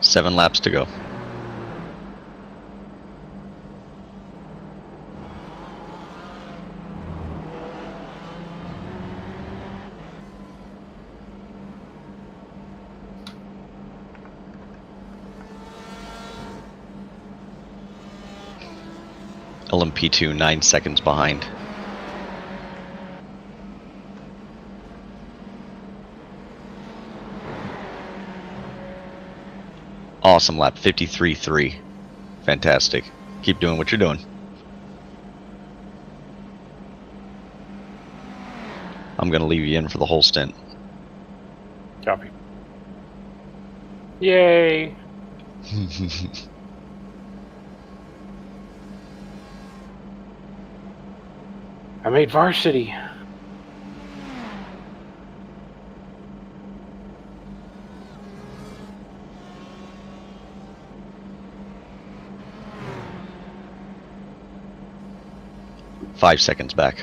7 laps to go. LMP2 9 seconds behind. Awesome lap, 53.3. Fantastic. Keep doing what you're doing. I'm gonna leave you in for the whole stint. Copy. Yay! I made varsity. Five seconds back.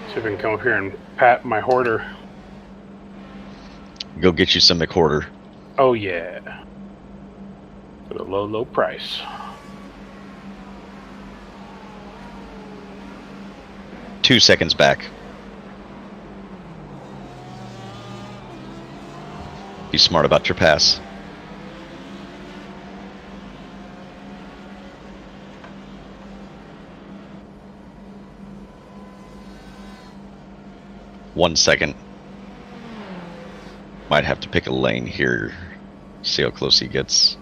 See if I can come up here and pat my hoarder. Go get you some McHorder. Oh yeah. For a low, low price. 2 seconds back. Be smart about your pass. One second. Might have to pick a lane here. See how close he gets.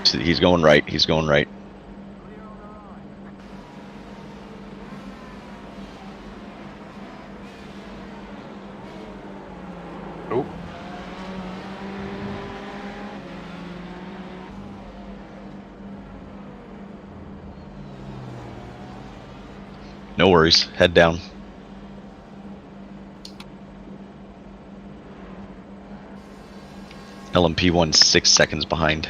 He's going right. He's going right. Oh. No worries. Head down. LMP1 6 seconds behind.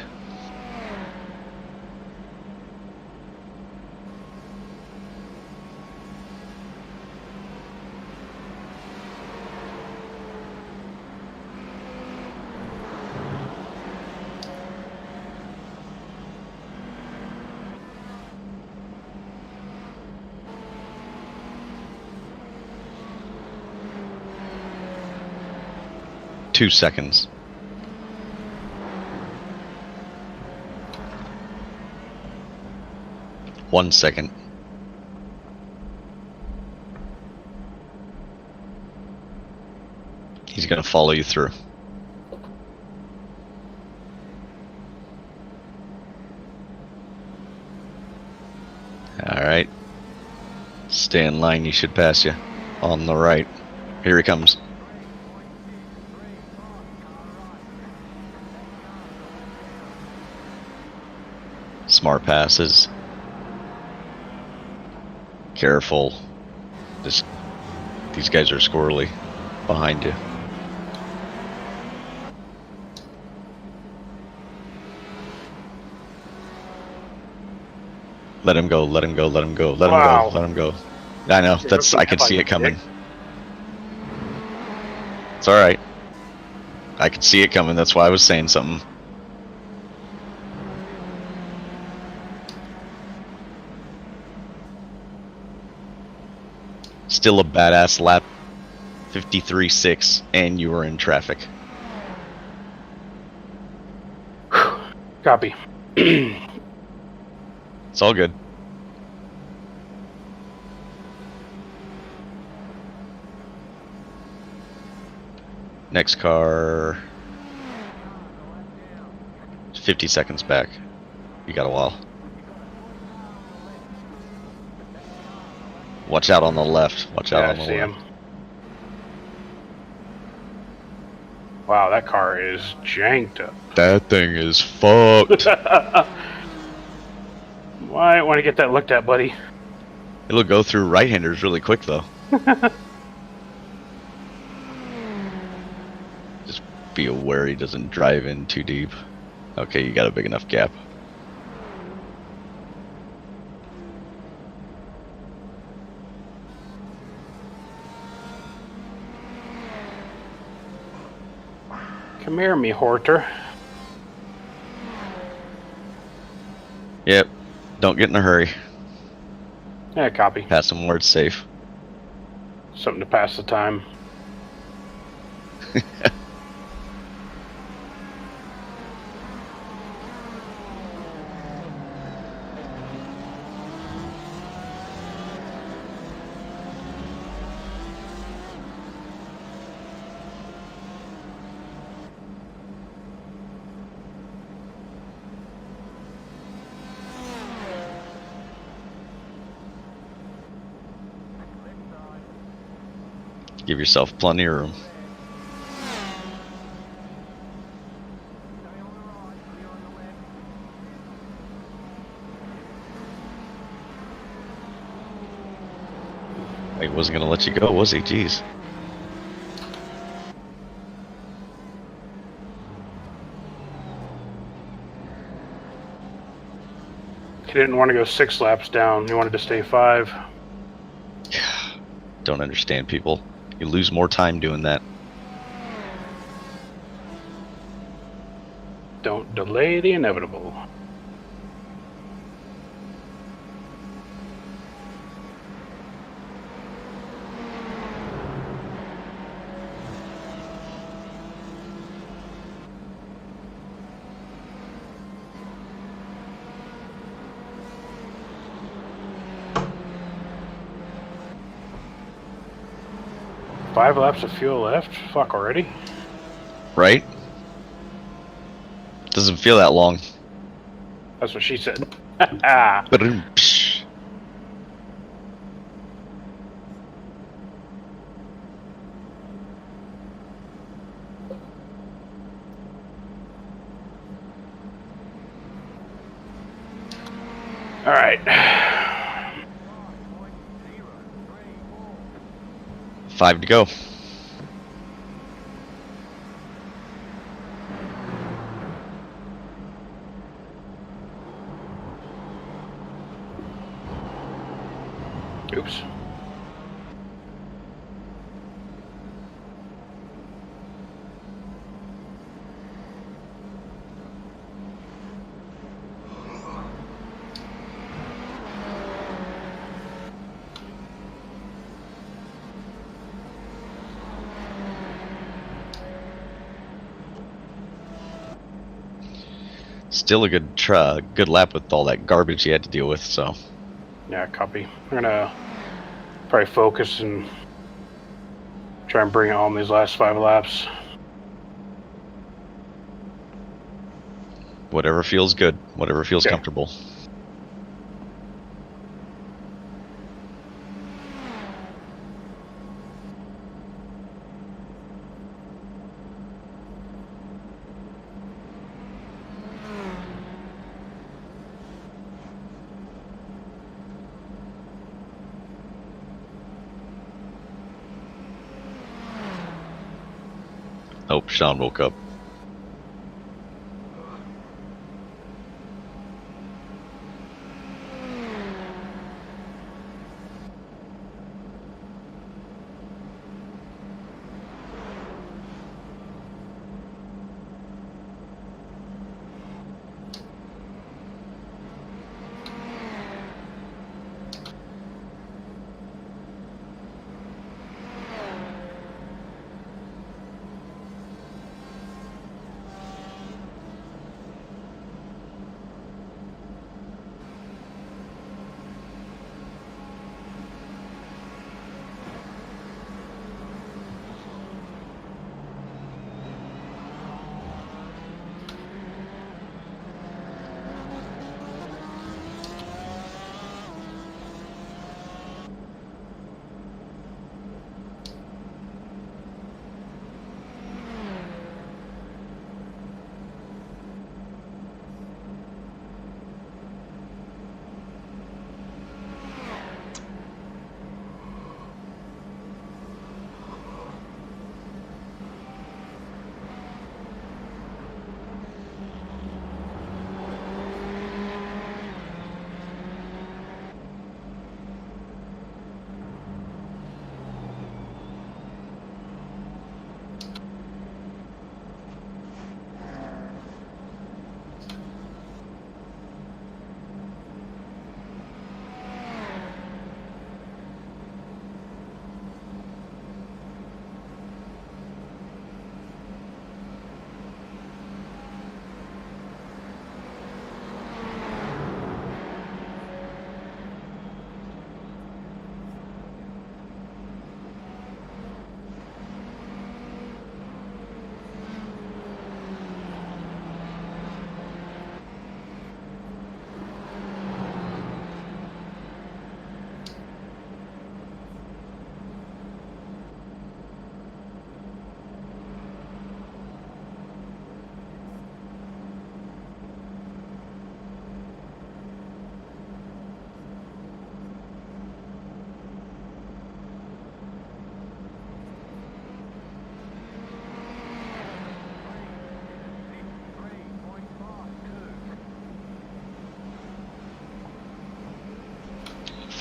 Two seconds. One second. He's gonna follow you through. Alright. Stay in line, he should pass you. On the right. Here he comes. Smart passes. Careful. These guys are squirrely behind you. Let him go, let him go, let him go, let him go, let him go. I know, I can see it coming. It's alright. I could see it coming, that's why I was saying something. Still a badass lap. 53.6, and you were in traffic. Copy. It's all good. Next car. 50 seconds back. You got a while. Watch out on the left. Watch out on the left. Wow, that car is janked up. That thing is fucked. Might want to get that looked at, buddy. It'll go through right-handers really quick, though. Just be aware he doesn't drive in too deep. Okay, you got a big enough gap. Come here, me horter. Yep. Don't get in a hurry. Yeah, copy. Pass him where it's safe. Something to pass the time. Give yourself plenty of room. He wasn't gonna let you go, was he? Jeez. He didn't want to go 6 laps down. He wanted to stay 5. Don't understand people. You lose more time doing that. Don't delay the inevitable. Five laps of fuel left? Fuck already? Right? Doesn't feel that long. That's what she said. Psh. All right. 5 to go. Oops. Still a good lap with all that garbage you had to deal with, so. Yeah, copy. I'm gonna probably focus and try and bring it home these last 5 laps. Whatever feels good, whatever feels comfortable. Oh, Sean woke up.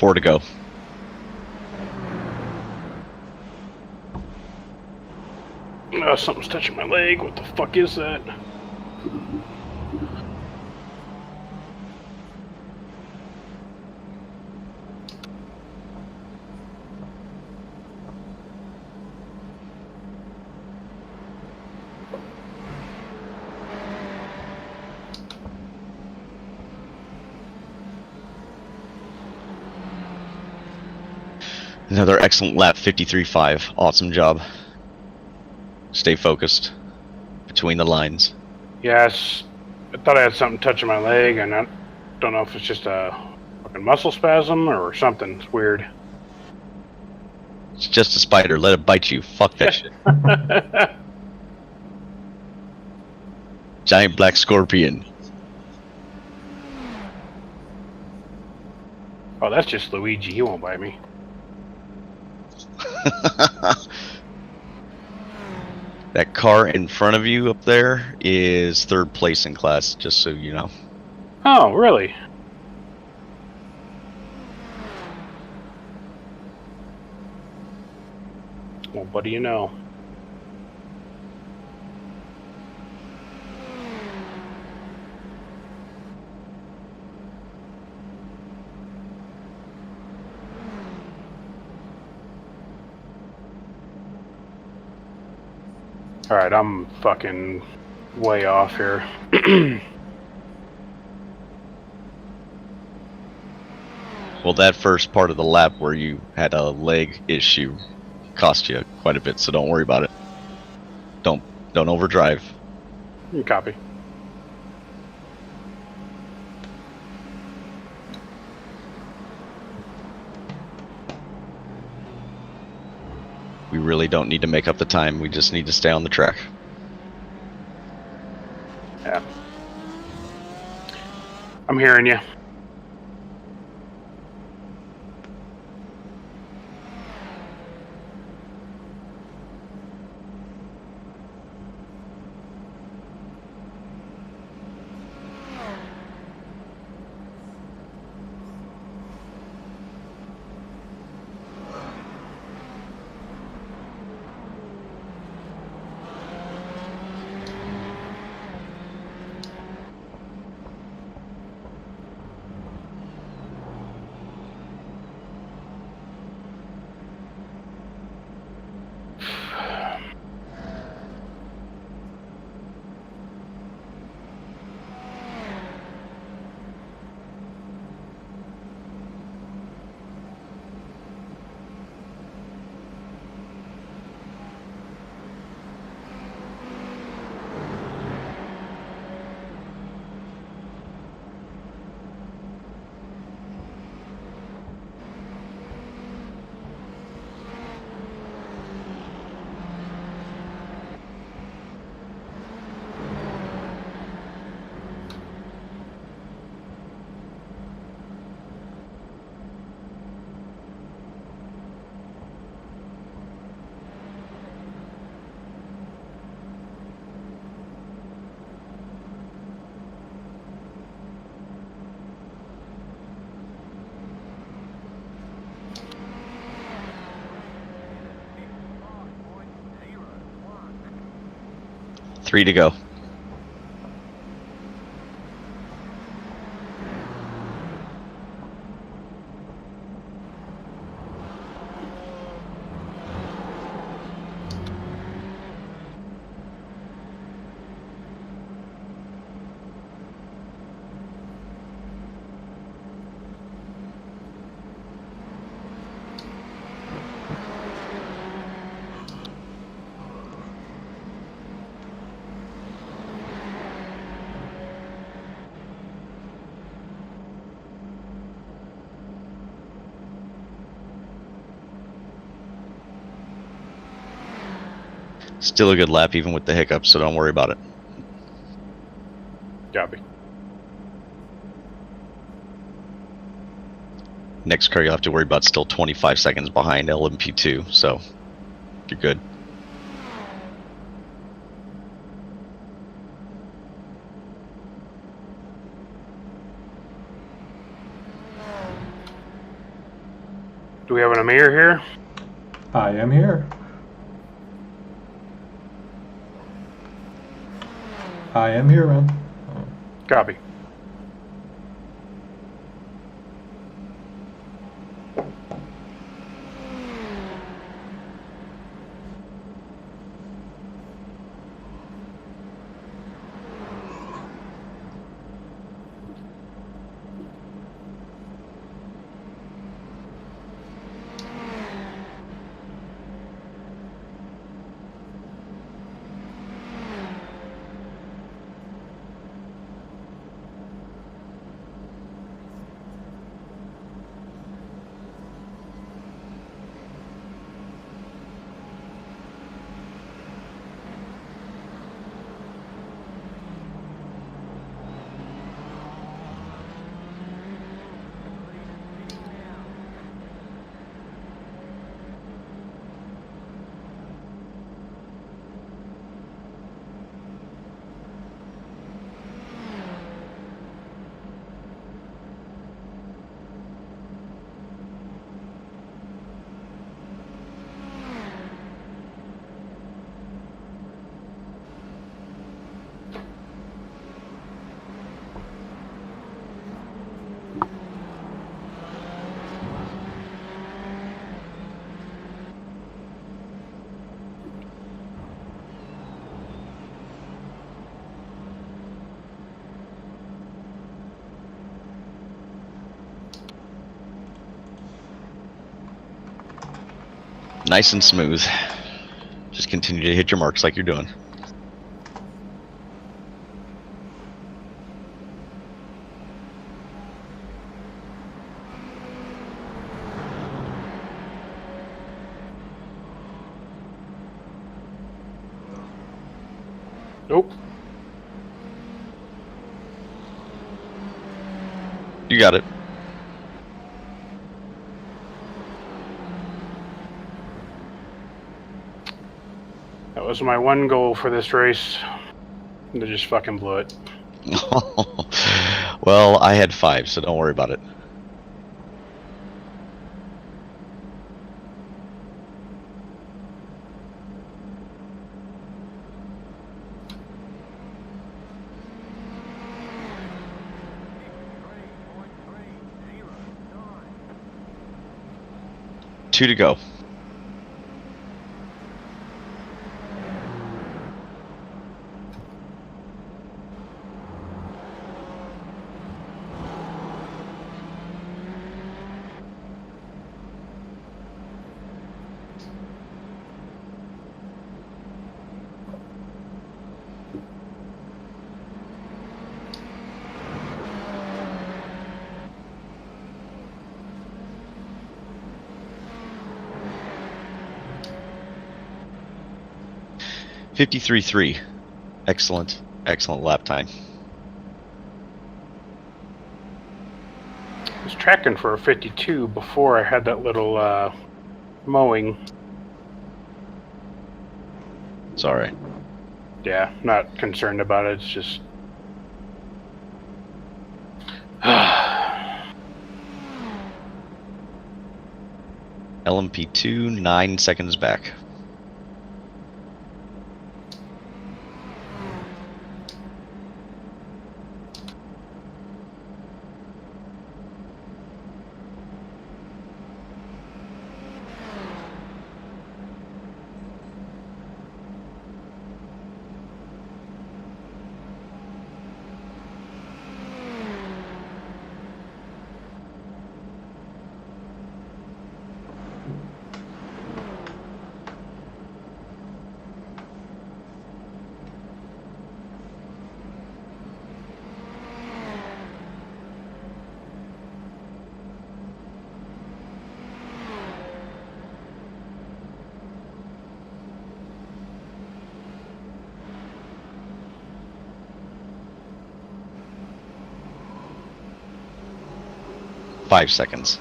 4 to go. Oh, something's touching my leg. What the fuck is that? Another excellent lap, 53.5. Awesome job. Stay focused between the lines. Yes, I thought I had something touching my leg, and I don't know if it's just a fucking muscle spasm or something. It's weird. It's just a spider. Let it bite you. Fuck that shit. Giant black scorpion. Oh, that's just Luigi. He won't bite me. That car in front of you up there is 3rd place in class, just so you know. Oh, really? Well, what do you know? Alright, I'm fucking way off here. Well, that first part of the lap where you had a leg issue cost you quite a bit, so don't worry about it. Don't overdrive. You copy. We really don't need to make up the time. We just need to stay on the track. Yeah. I'm hearing you. Three to go. Still a good lap even with the hiccups, so don't worry about it. Copy. Next car you'll have to worry about still 25 seconds behind LMP2, so you're good. Amir here? I am here. I am here, man. Copy. Nice and smooth. Just continue to hit your marks like you're doing. Nope. You got it. That was my one goal for this race. And they just fucking blew it. Well, I had 5, so don't worry about it. Two to go. .53.3. Excellent, excellent lap time. I was tracking for a 52 before I had that little mowing. It's all right. Yeah, not concerned about it. It's just. LMP2, 9 seconds back. Five seconds.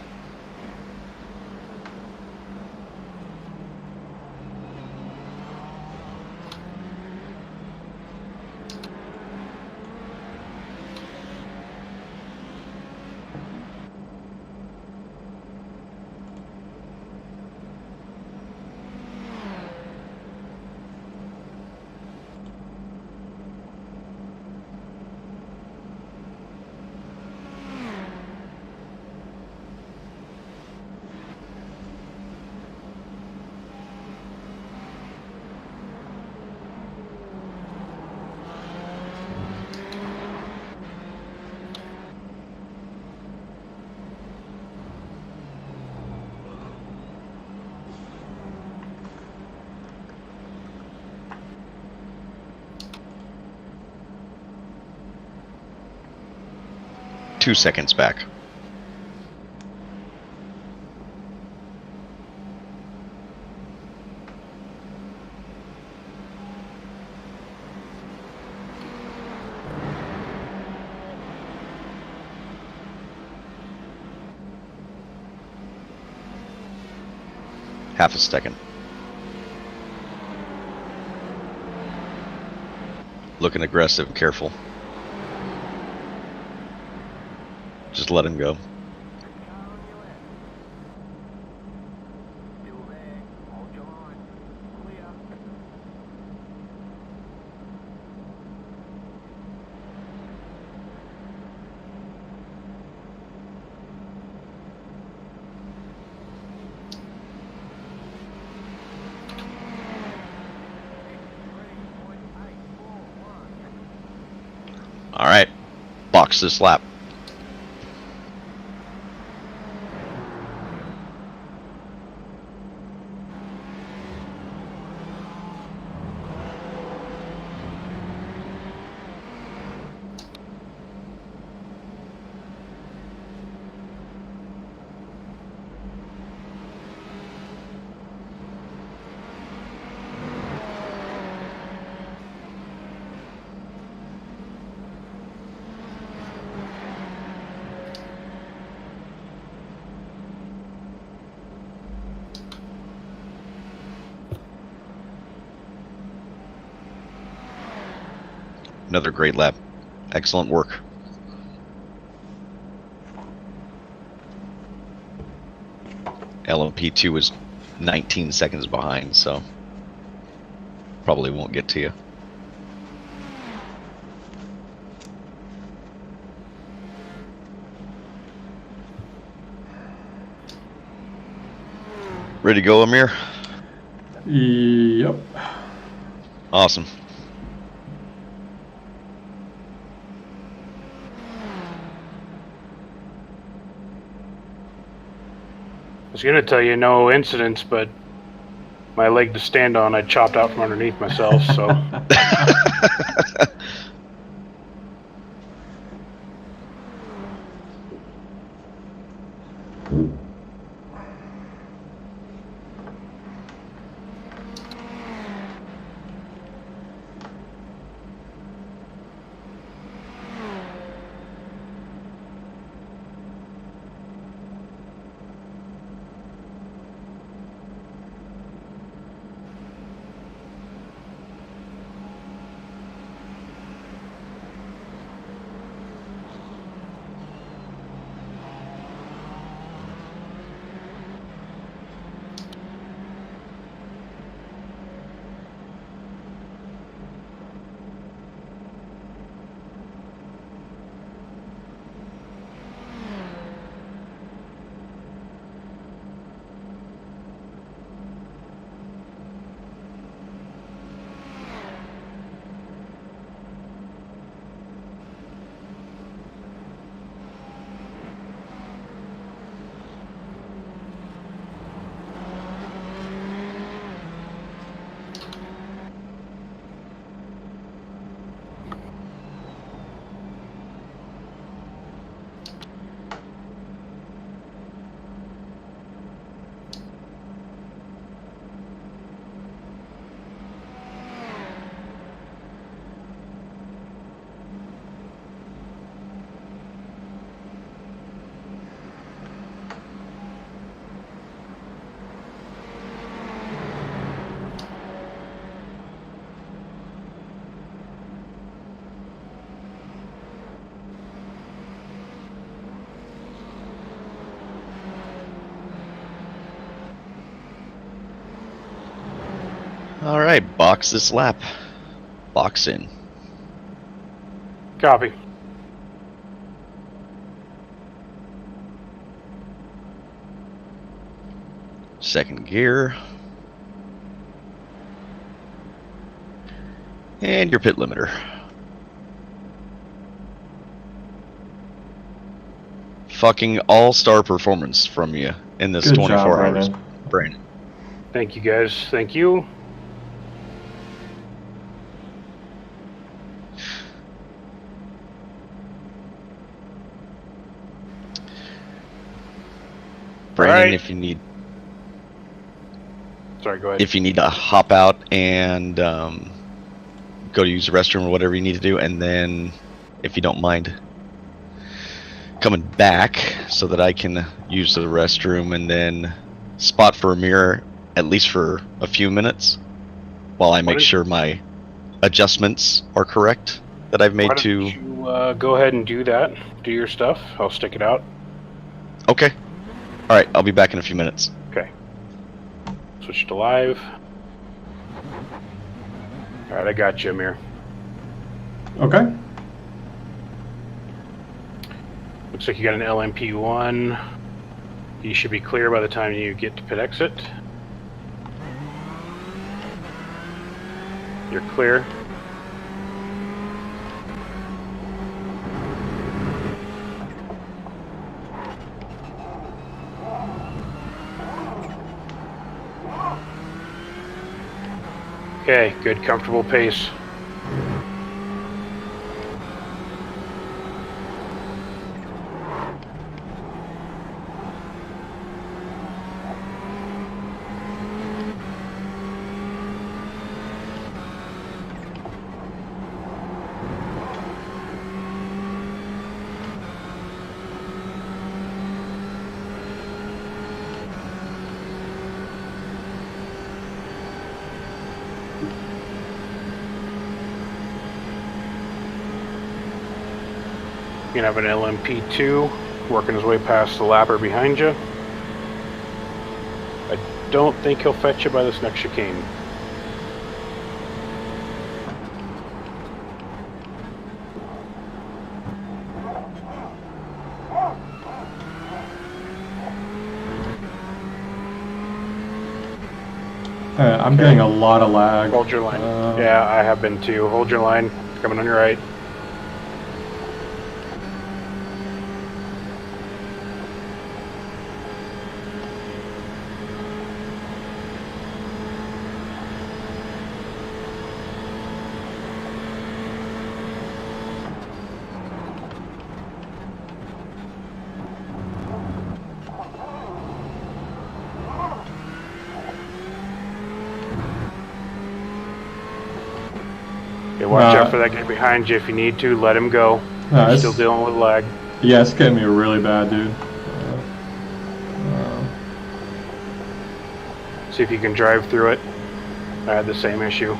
2 seconds back. Half a second. Looking aggressive, careful. Just let him go. All right, box this lap. Another great lap. Excellent work. LMP2 is 19 seconds behind, so probably won't get to you. Ready to go, Amir? Yep. Awesome. I was gonna tell you no incidents, but my leg to stand on, I chopped out from underneath myself. So All right, box this lap. Box in. copy. Second gear. And your pit limiter. Fucking all-star performance from you in this Good 24 job, hours. Brandon. Brandon. Thank you guys. Thank you. right. if you need Sorry, go ahead. if you need to hop out and go to use the restroom or whatever you need to do, and then if you don't mind coming back so that I can use the restroom and then spot for a mirror at least for a few minutes while I make sure my adjustments are correct that I've made to. Why don't you go ahead and do that? Do your stuff. I'll stick it out. Okay. All right. I'll be back in a few minutes. Okay. Switch to live. All right, I got you, Amir. Okay. Looks like you got an LMP1. You should be clear by the time you get to pit exit. You're clear. Okay, good, comfortable pace. You're gonna have an LMP2 working his way past the lapper behind you. I don't think he'll fetch you by this next chicane. I'm getting a lot of lag. Hold your line. Yeah, I have been too. Hold your line. Coming on your right. Okay, watch out for that guy behind you. If you need to, let him go. You're still dealing with lag. Yeah, it's getting me really bad, dude. See if you can drive through it. I had the same issue.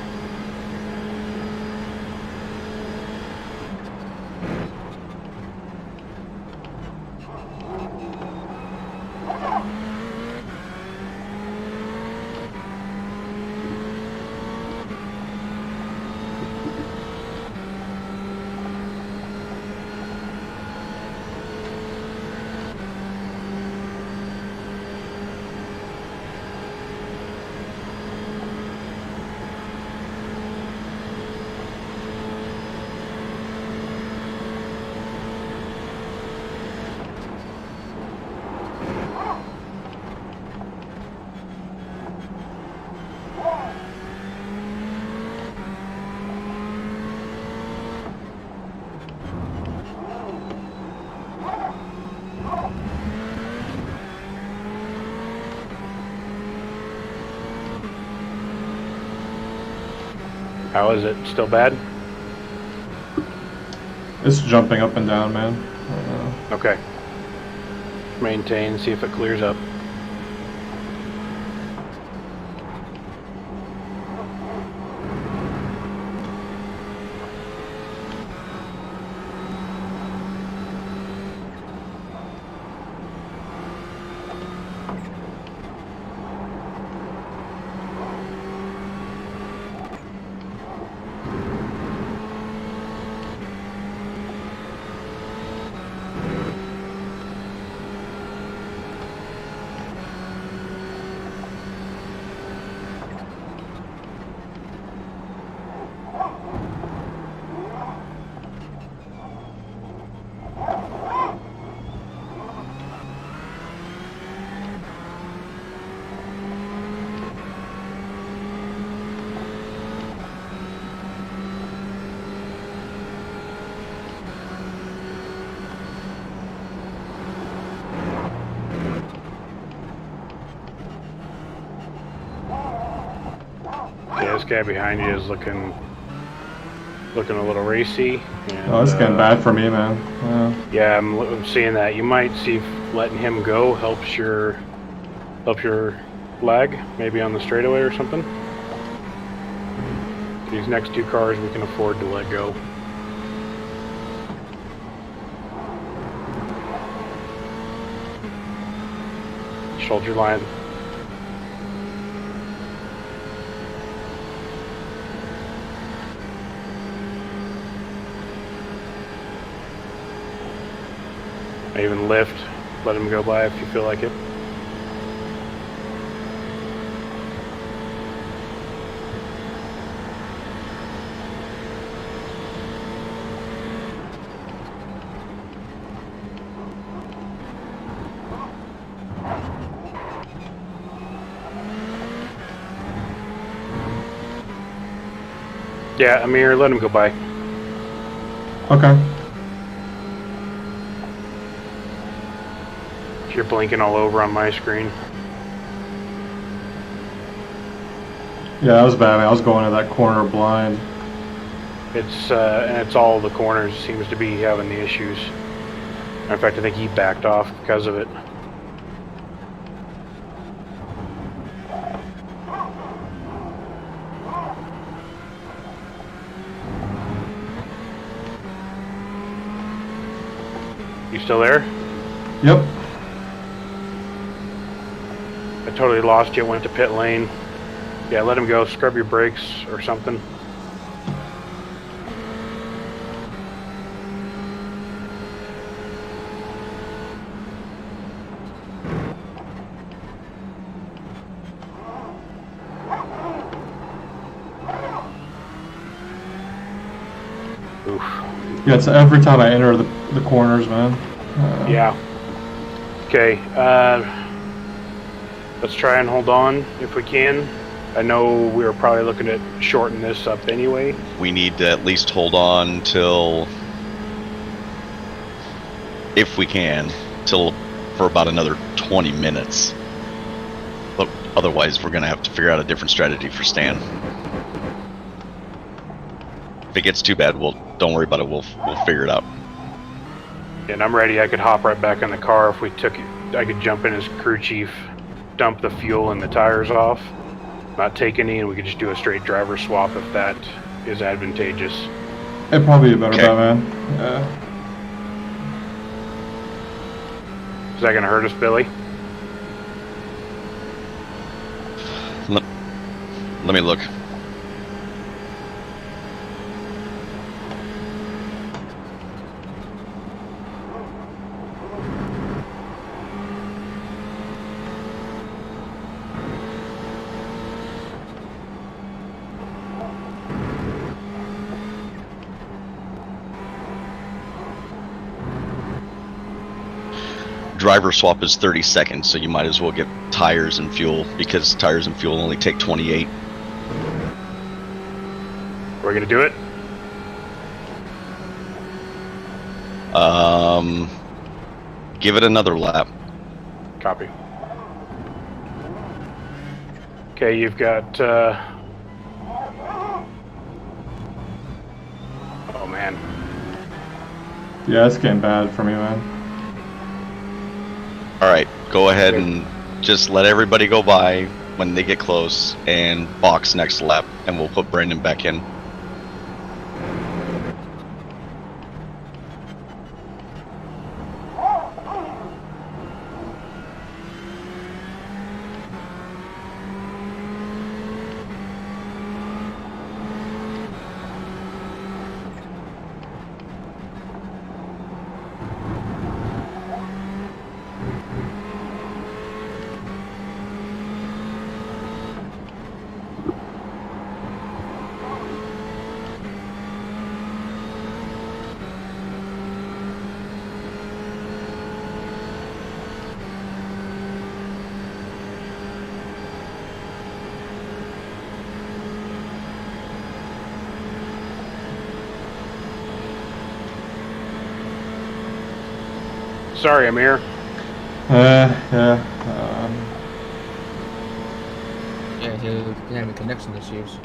How is it? Still bad? It's jumping up and down, man. Okay. Maintain, see if it clears up. Yeah, this guy behind you is looking a little racy. And, Oh, it's getting bad for me, man. yeah, I'm seeing that. You might see if letting him go helps your lag, maybe on the straightaway or something. These next two cars we can afford to let go. Shoulder line. Even lift, let him go by if you feel like it. Yeah, Amir, let him go by. Okay. You're blinking all over on my screen. Yeah, that was bad, man. I was going to that corner blind. And it's all the corners seems to be having the issues. In fact, I think he backed off because of it. You still there? Yep. I totally lost you. Went to pit lane. Yeah, let him go. Scrub your brakes or something. Oof. Yeah, it's every time I enter the corners, man. Yeah. Okay. Let's try and hold on if we can. I know we were probably looking at shorten this up anyway. We need to at least hold on till, if we can, till for about another 20 minutes. But otherwise, we're going to have to figure out a different strategy for Stan. If it gets too bad, don't worry about it. We'll figure it out. And I'm ready. I could hop right back in the car if we took it. I could jump in as crew chief, dump the fuel and the tires off, not take any, and we could just do a straight driver swap if that is advantageous. It'd probably be a better Okay. bet, man. Yeah. Is that going to hurt us, Billy? Let me look. Driver swap is 30 seconds, so you might as well get tires and fuel, because tires and fuel only take 28. We're going to do it? Give it another lap. Copy. Okay, you've got... Oh, man. Yeah, it's getting bad for me, man. Alright, go ahead and just let everybody go by when they get close and box next lap, and we'll put Brandon back in. Sorry, Amir. Yeah. Yeah, you're having connection issues.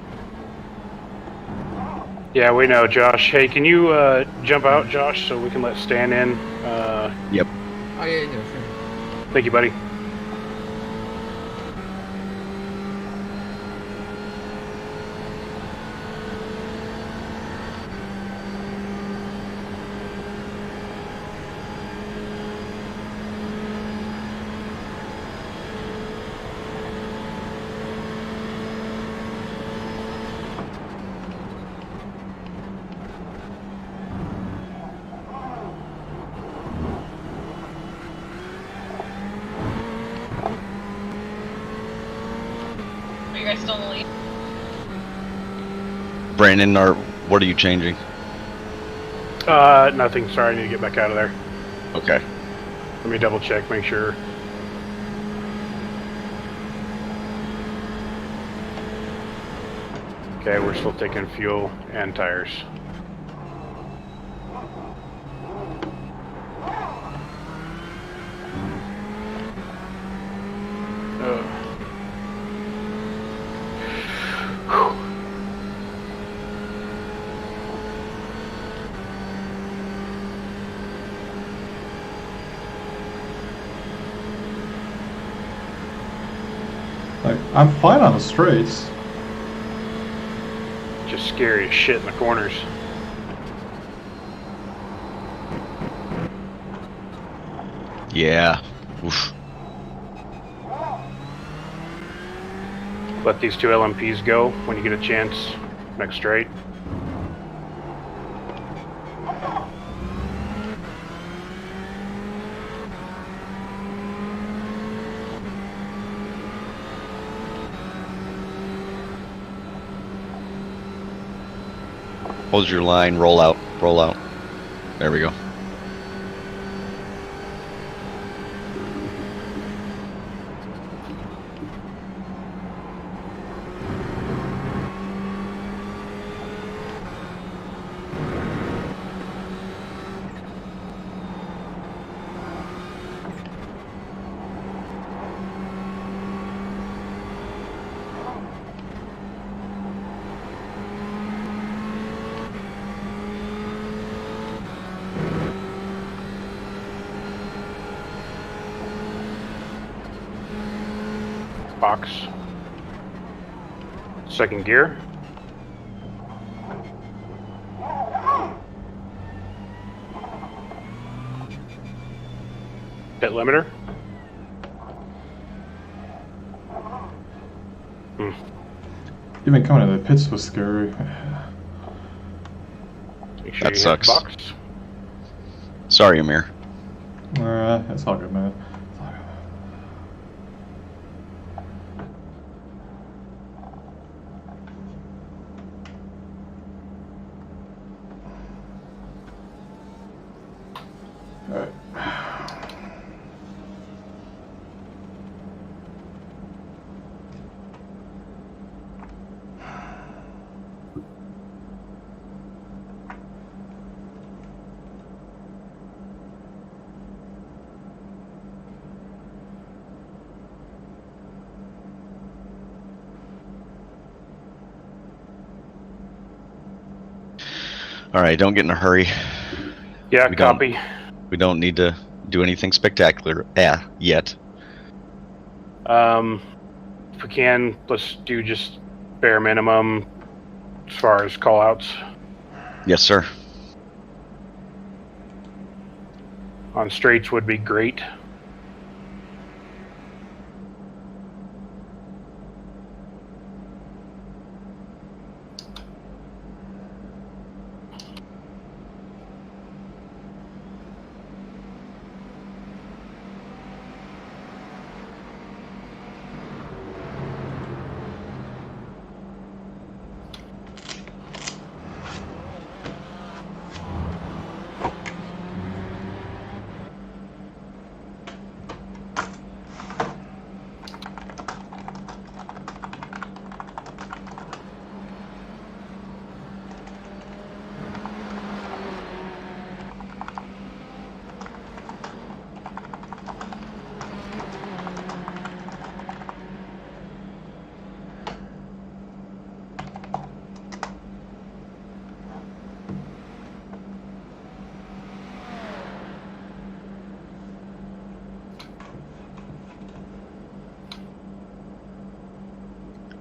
Yeah, we know, Josh. Hey, can you jump out, Josh, so we can let Stan in? Yep. Oh, yeah, sure. Thank you, buddy. Are you guys still in the lead? Brandon, what are you changing? Nothing. Sorry, I need to get back out of there. Okay. Let me double check, make sure. Okay, we're still taking fuel and tires. Like, I'm fine on the straights. Just scary as shit in the corners. Yeah. Oof. Let these two LMPs go when you get a chance next straight. Hold your line, roll out, roll out. There we go. Box. Second gear. Pit limiter. Even coming to the pits was scary. Make sure That you sucks. hit the box. Sorry, Amir. It's all good, man. It's all good. Alright. All right, don't get in a hurry. Yeah, We don't- copy. We don't need to do anything spectacular yet. If we can, let's do just bare minimum as far as callouts. Yes, sir. On straights would be great.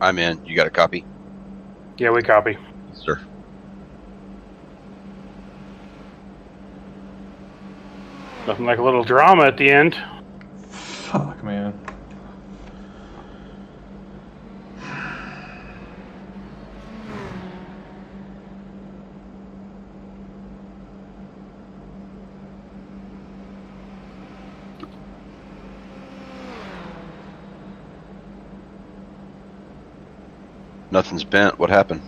I'm in. You got a copy? Yeah, we copy. Sir. Nothing like a little drama at the end. Fuck, man. Nothing's bent. What happened?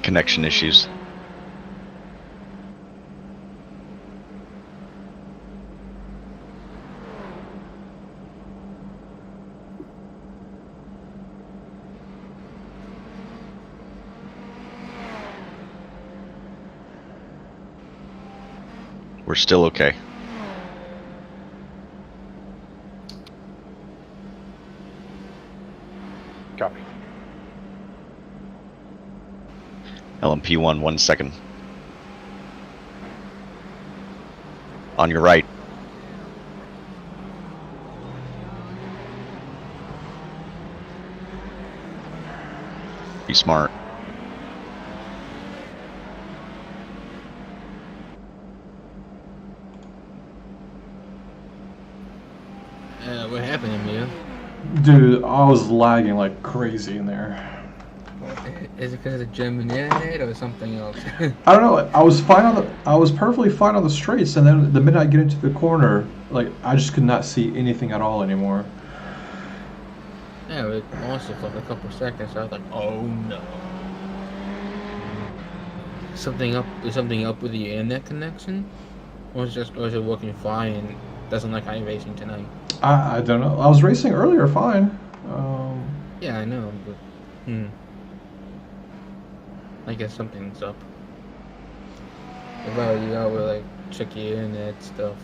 Connection issues. We're still okay. Copy. LMP1, 1 second. On your right. Be smart. What happened to me? Dude, I was lagging like crazy in there. Is it because of the German internet or something else? I don't know. I was fine on the. I was perfectly fine on the straights, and then the minute I get into the corner, like I just could not see anything at all anymore. Yeah, it also for a couple seconds. I was like, oh no. Something up? Is something up with the internet connection? Or is it working fine and doesn't like iRacing tonight? I don't know. I was racing earlier, fine. Yeah, I know, but I guess something's up. If I were you, I would like check your internet stuff.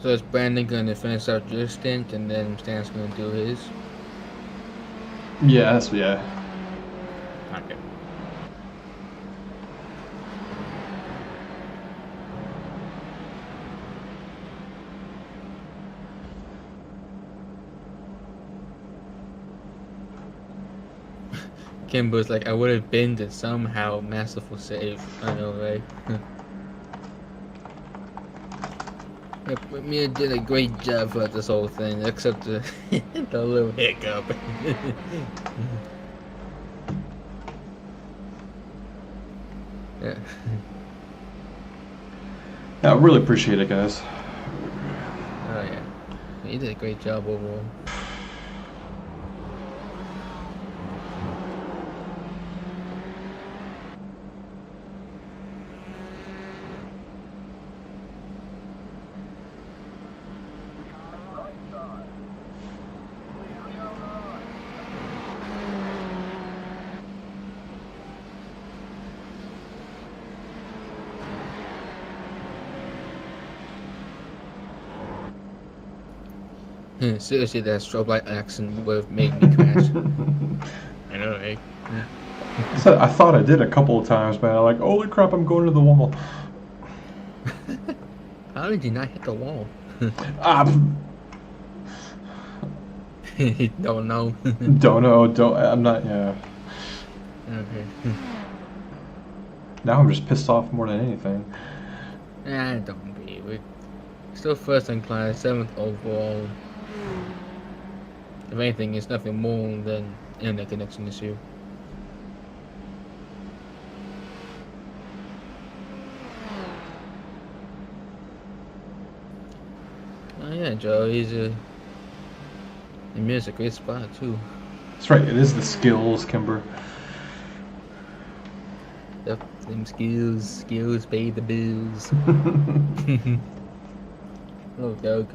So is Brandon gonna finish out your stint and then Stan's gonna do his? Yeah, yeah. Okay. Kimber's like, I would have been to somehow masterful save. I know, right? Mia did a great job for this whole thing, except the, the little hiccup. Yeah. Yeah, I really appreciate it, guys. Oh yeah. You did a great job overall. Seriously, that strobe light accent would have made me crash. I know, right? I thought I did a couple of times, man. I'm like, holy crap, I'm going to the wall. How did you not hit the wall? Don't know. I'm not, yeah. Okay. Now I'm just pissed off more than anything. Don't be. We're still first in class, 7th overall. If anything, it's nothing more than internet connection issue. Oh yeah, Joe, Amir's a great spot too. That's right, it is the skills, Kimber. Yep, them skills pay the bills. Oh, Doug.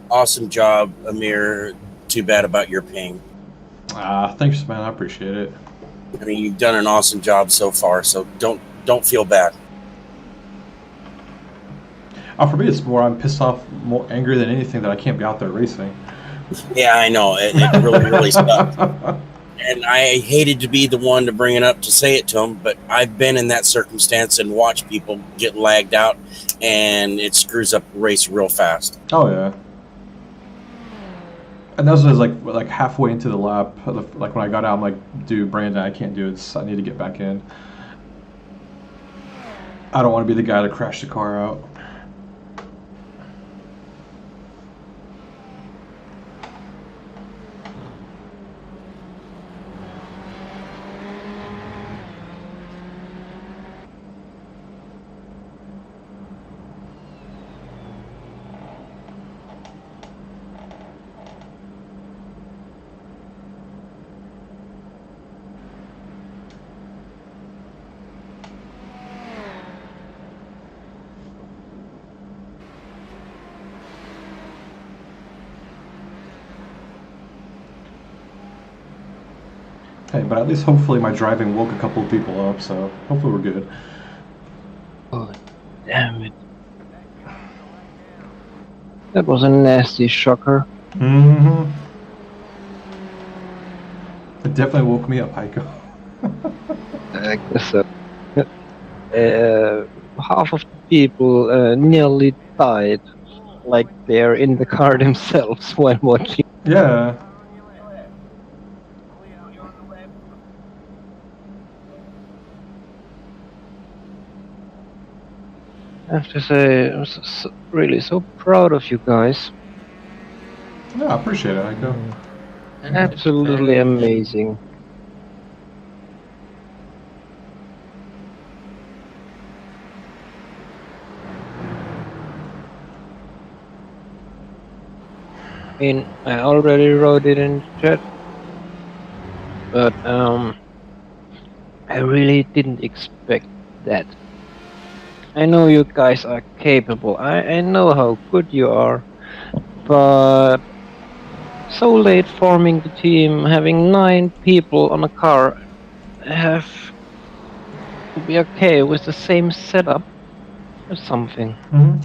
Awesome job, Amir. Too bad about your ping. Thanks, man. I appreciate it. I mean, you've done an awesome job so far, so don't feel bad. For me, it's more I'm pissed off, more angry than anything that I can't be out there racing. Yeah, I know. It really sucks. And I hated to be the one to bring it up to say it to him, but I've been in that circumstance and watched people get lagged out, and it screws up the race real fast. Oh yeah. And that was like halfway into the lap. Like when I got out, I'm like, dude, Brandon, I can't do it. I need to get back in. I don't want to be the guy to crash the car out. Hey, but at least hopefully my driving woke a couple of people up, so hopefully we're good. Oh, damn it. That was a nasty shocker. Mm-hmm. It definitely woke me up, Heiko. I guess so. Half of the people nearly died, like they're in the car themselves when watching. Yeah. I have to say, I'm really so proud of you guys. Yeah, I appreciate it, Heiko. Absolutely amazing. I mean, I already wrote it in the chat, but I really didn't expect that. I know you guys are capable. I know how good you are, but so late forming the team, having 9 people on a car, have to be okay with the same setup or something. Mm-hmm.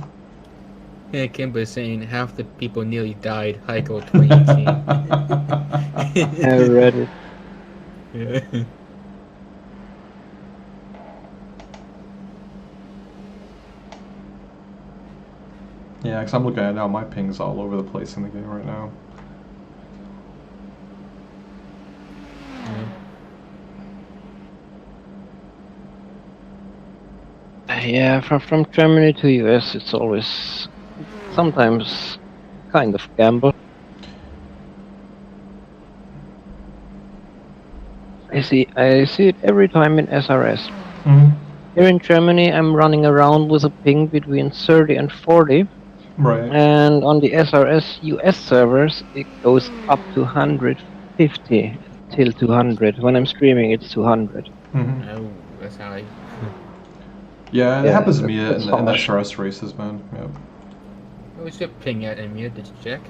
Yeah, Kimber saying half the people nearly died. Heiko 2018. I read it. Yeah. Yeah, because I'm looking at it now, my ping's all over the place in the game right now. Yeah, from Germany to US, it's always sometimes kind of gamble. I see it every time in SRS. Mm-hmm. Here in Germany, I'm running around with a ping between 30 and 40. Right. And on the SRS US servers, it goes up to 150 till 200. When I'm streaming, it's 200. Mm-hmm. Oh, that's how I. Yeah, it Yeah, happens to me that's in the harsh. SRS races, man. Yep. What's your ping at, Emir? Did you check?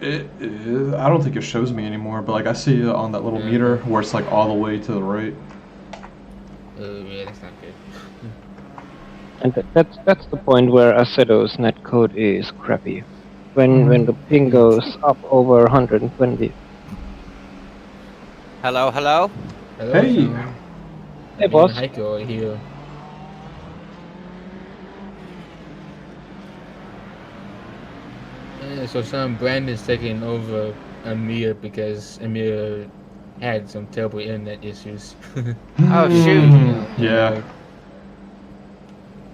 I don't think it shows me anymore, but like I see it on that little meter where it's like all the way to the right. Oh, yeah, that's not good. And that's the point where Aceto's netcode is crappy. When the ping goes up over 120. Hello, hello? Hello, Hey! Sean. Hey, Me boss. and Heiko are here. So Sean, Brandon's taking over Amir because Amir had some terrible internet issues. Oh, shoot. Yeah.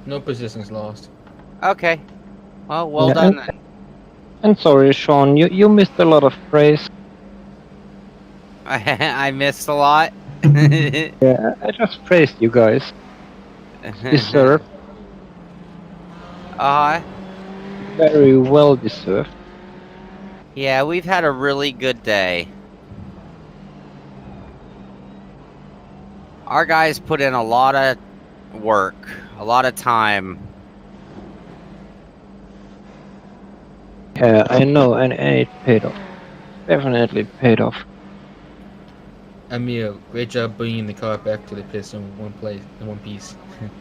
No positions lost. Okay. Well Yeah, done then. And sorry, Sean, you missed a lot of praise. I missed a lot. Yeah, I just praised you guys. Deserved. Very well deserved. Yeah, we've had a really good day. Our guys put in a lot of work, a lot of time. Yeah, I know, and it paid off. Definitely paid off. Emil, great job bringing the car back to the pits in one piece.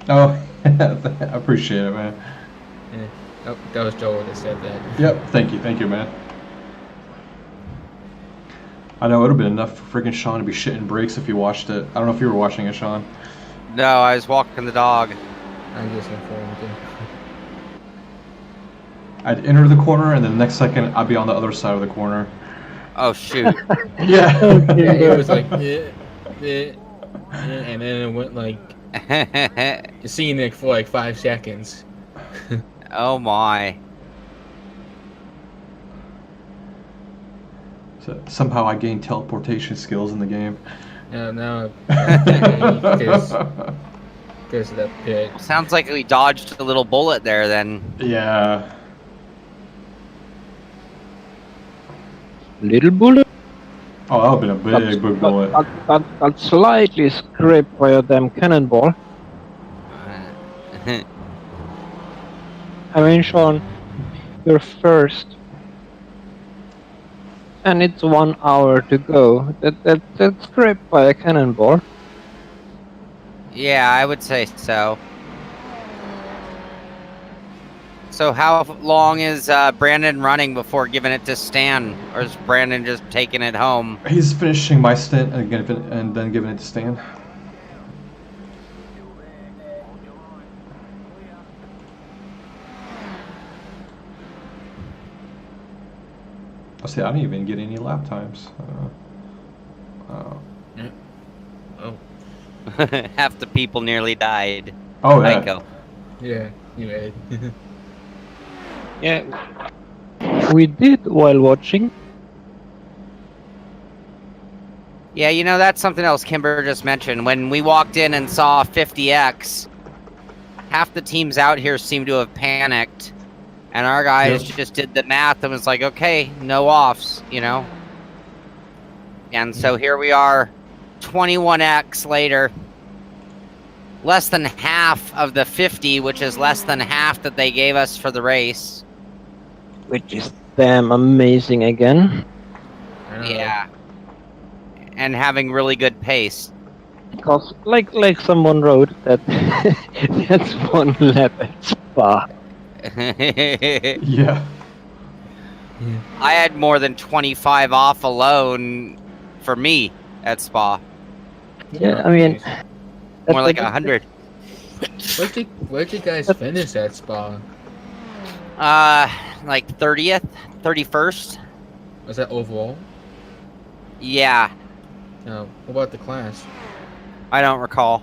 Oh, I appreciate it, man. Yeah. Oh, that was Joel that said that. Yep, thank you, man. I know it would have been enough for freaking Sean to be shitting brakes if you watched it. I don't know if you were watching it, Sean. No, I was walking the dog. I'm just informed. I'd enter the corner, and then the next second, I'd be on the other side of the corner. Oh shoot! Yeah. Yeah, it was like, and then it went like, scenic for like 5 seconds. Oh my! So somehow I gained teleportation skills in the game. Now because of that pit. Sounds like we dodged a little bullet there. Then Yeah. Little bullet. Oh, that would have been a big bullet. Got slightly scraped by a damn cannonball. I mean, Sean, you're first. And it's 1 hour to go. That's scraped by a cannonball. yeah, I would say so. So how long is Brandon running before giving it to Stan, or is Brandon just taking it home? He's finishing my stint and then giving it to Stan. I'll say I didn't even get any lap times. Half the people nearly died. Oh yeah. Michael. Yeah, you made it. Yeah. We did while watching. Yeah, you know, that's something else Kimber just mentioned. When we walked in and saw 50X, half the teams out here seemed to have panicked. And our guys just did the math and was like, okay, no offs, you know? And so here we are, 21X later. Less than half of the 50, which is less than half that they gave us for the race. Which is damn amazing again. Yeah. And having really good pace. Because, like someone wrote, that that's 1 lap at Spa. Yeah. I had more than 25 off alone for me at Spa. Yeah, I mean... More like 100. Where'd you guys finish at Spa? Like 30th, 31st. Was that overall? Yeah. What about the class? I don't recall.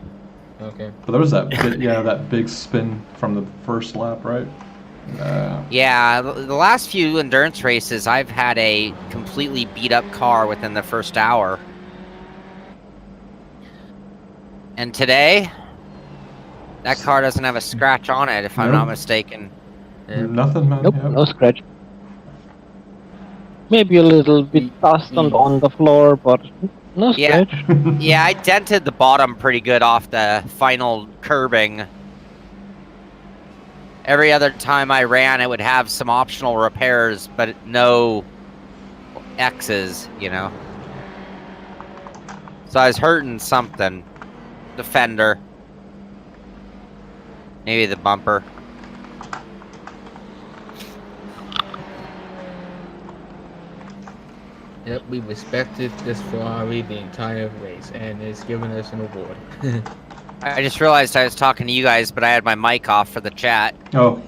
Okay. But there was that that big spin from the first lap, right? Yeah, the last few endurance races, I've had a completely beat up car within the first hour. And today, that car doesn't have a scratch on it, if I'm not mistaken. Nothing, man. Nope, Yep. no scratch. Maybe a little bit dust on the floor, but no scratch. Yeah, I dented the bottom pretty good off the final curbing. Every other time I ran, it would have some optional repairs, but no X's, you know. So I was hurting something. The fender. Maybe the bumper. Yep, we respected this Ferrari the entire race, and it's given us an award. I just realized I was talking to you guys, but I had my mic off for the chat. Oh.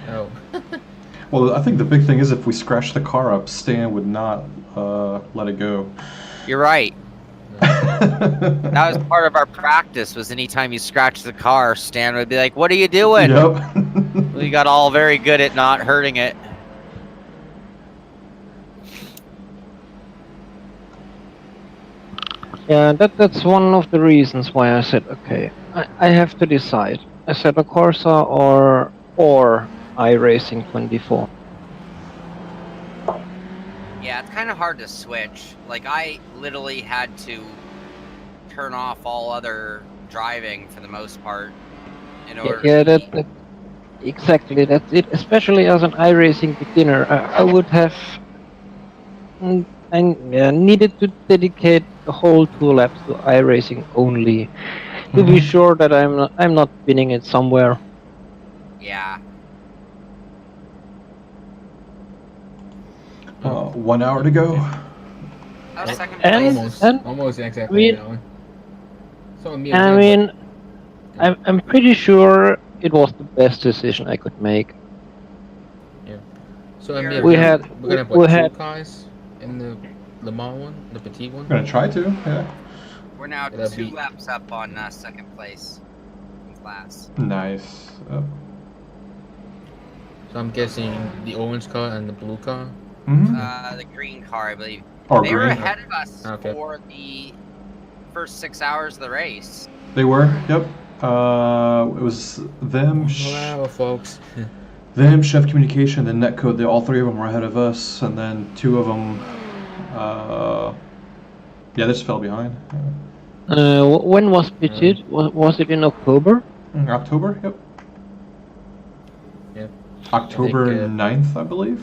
Oh. Well, I think the big thing is if we scratch the car up, Stan would not let it go. You're right. That was part of our practice, was anytime you scratch the car, Stan would be like, what are you doing? Yep. We got all very good at not hurting it. Yeah, that's one of the reasons why I said, okay, I have to decide. I said a Corsa or iRacing 24. Yeah, it's kind of hard to switch. Like, I literally had to turn off all other driving for the most part in order Yeah, exactly, that's it. Especially as an iRacing beginner, I would have needed to dedicate the whole 2 laps to iRacing only to be sure that I'm not winning it somewhere. Yeah. 1 hour to go. That was second And- place. Almost exactly we- that one. So And I mean, I'm pretty sure it was the best decision I could make. so I mean, We we're had- gonna we put had- 2 cars in the Le Mans one, the petite one. I'm gonna try to. Yeah. We're now That'd 2 be- laps up on second place in class. Nice. So I'm guessing the orange car and the blue car. The green car, I believe. Or They were green. ahead of us Okay. for the first 6 hours of the race. They were. Yep. It was them. Wow, folks. Them, Chef Communication, then Netcode. All 3 of them were ahead of us, and then 2 of them. Yeah, they just fell behind. When was Petit? Was it in October? October. Yep. Yep. October I think, 9th, I believe.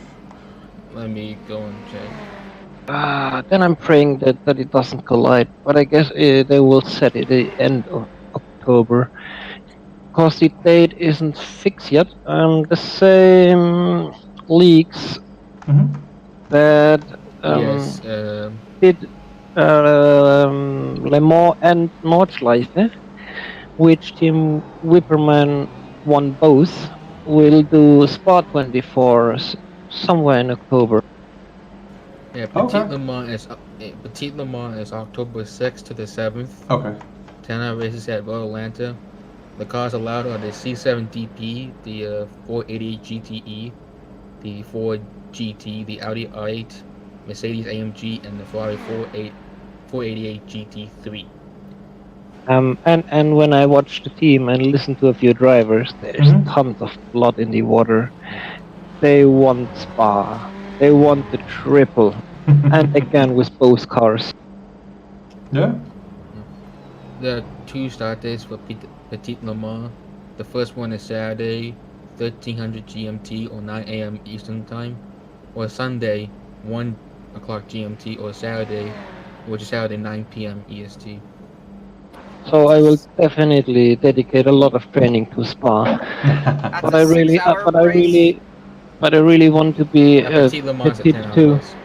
Let me go and check. Then I'm praying that it doesn't collide. But I guess they will set it at the end of October. Because the date isn't fixed yet. The same leaks that Yes. did Le Mans and Nordschleife, which Team Whipperman won both, will do Spa 24 somewhere in October. Yeah, Petite Le Mans is October 6th to the 7th. Okay. 10-hour races at Road Atlanta. The cars allowed are the C7DP, the 488 GTE, the Ford GT, the Audi R8, Mercedes AMG, and the Ferrari 488 GT3. And when I watch the team and listen to a few drivers, there's tons of blood in the water. They want Spa. They want the triple. And again with both cars. Yeah. There are 2 start dates for Petite Le Mans. The first one is Saturday, 1300 GMT or 9 a.m. Eastern Time, or Sunday, 1 o'clock GMT, or Saturday, which is Saturday 9 p.m. EST. So I will definitely dedicate a lot of training to Spa. But I really want to be Petite Le Mans at Petite 10 too. hours.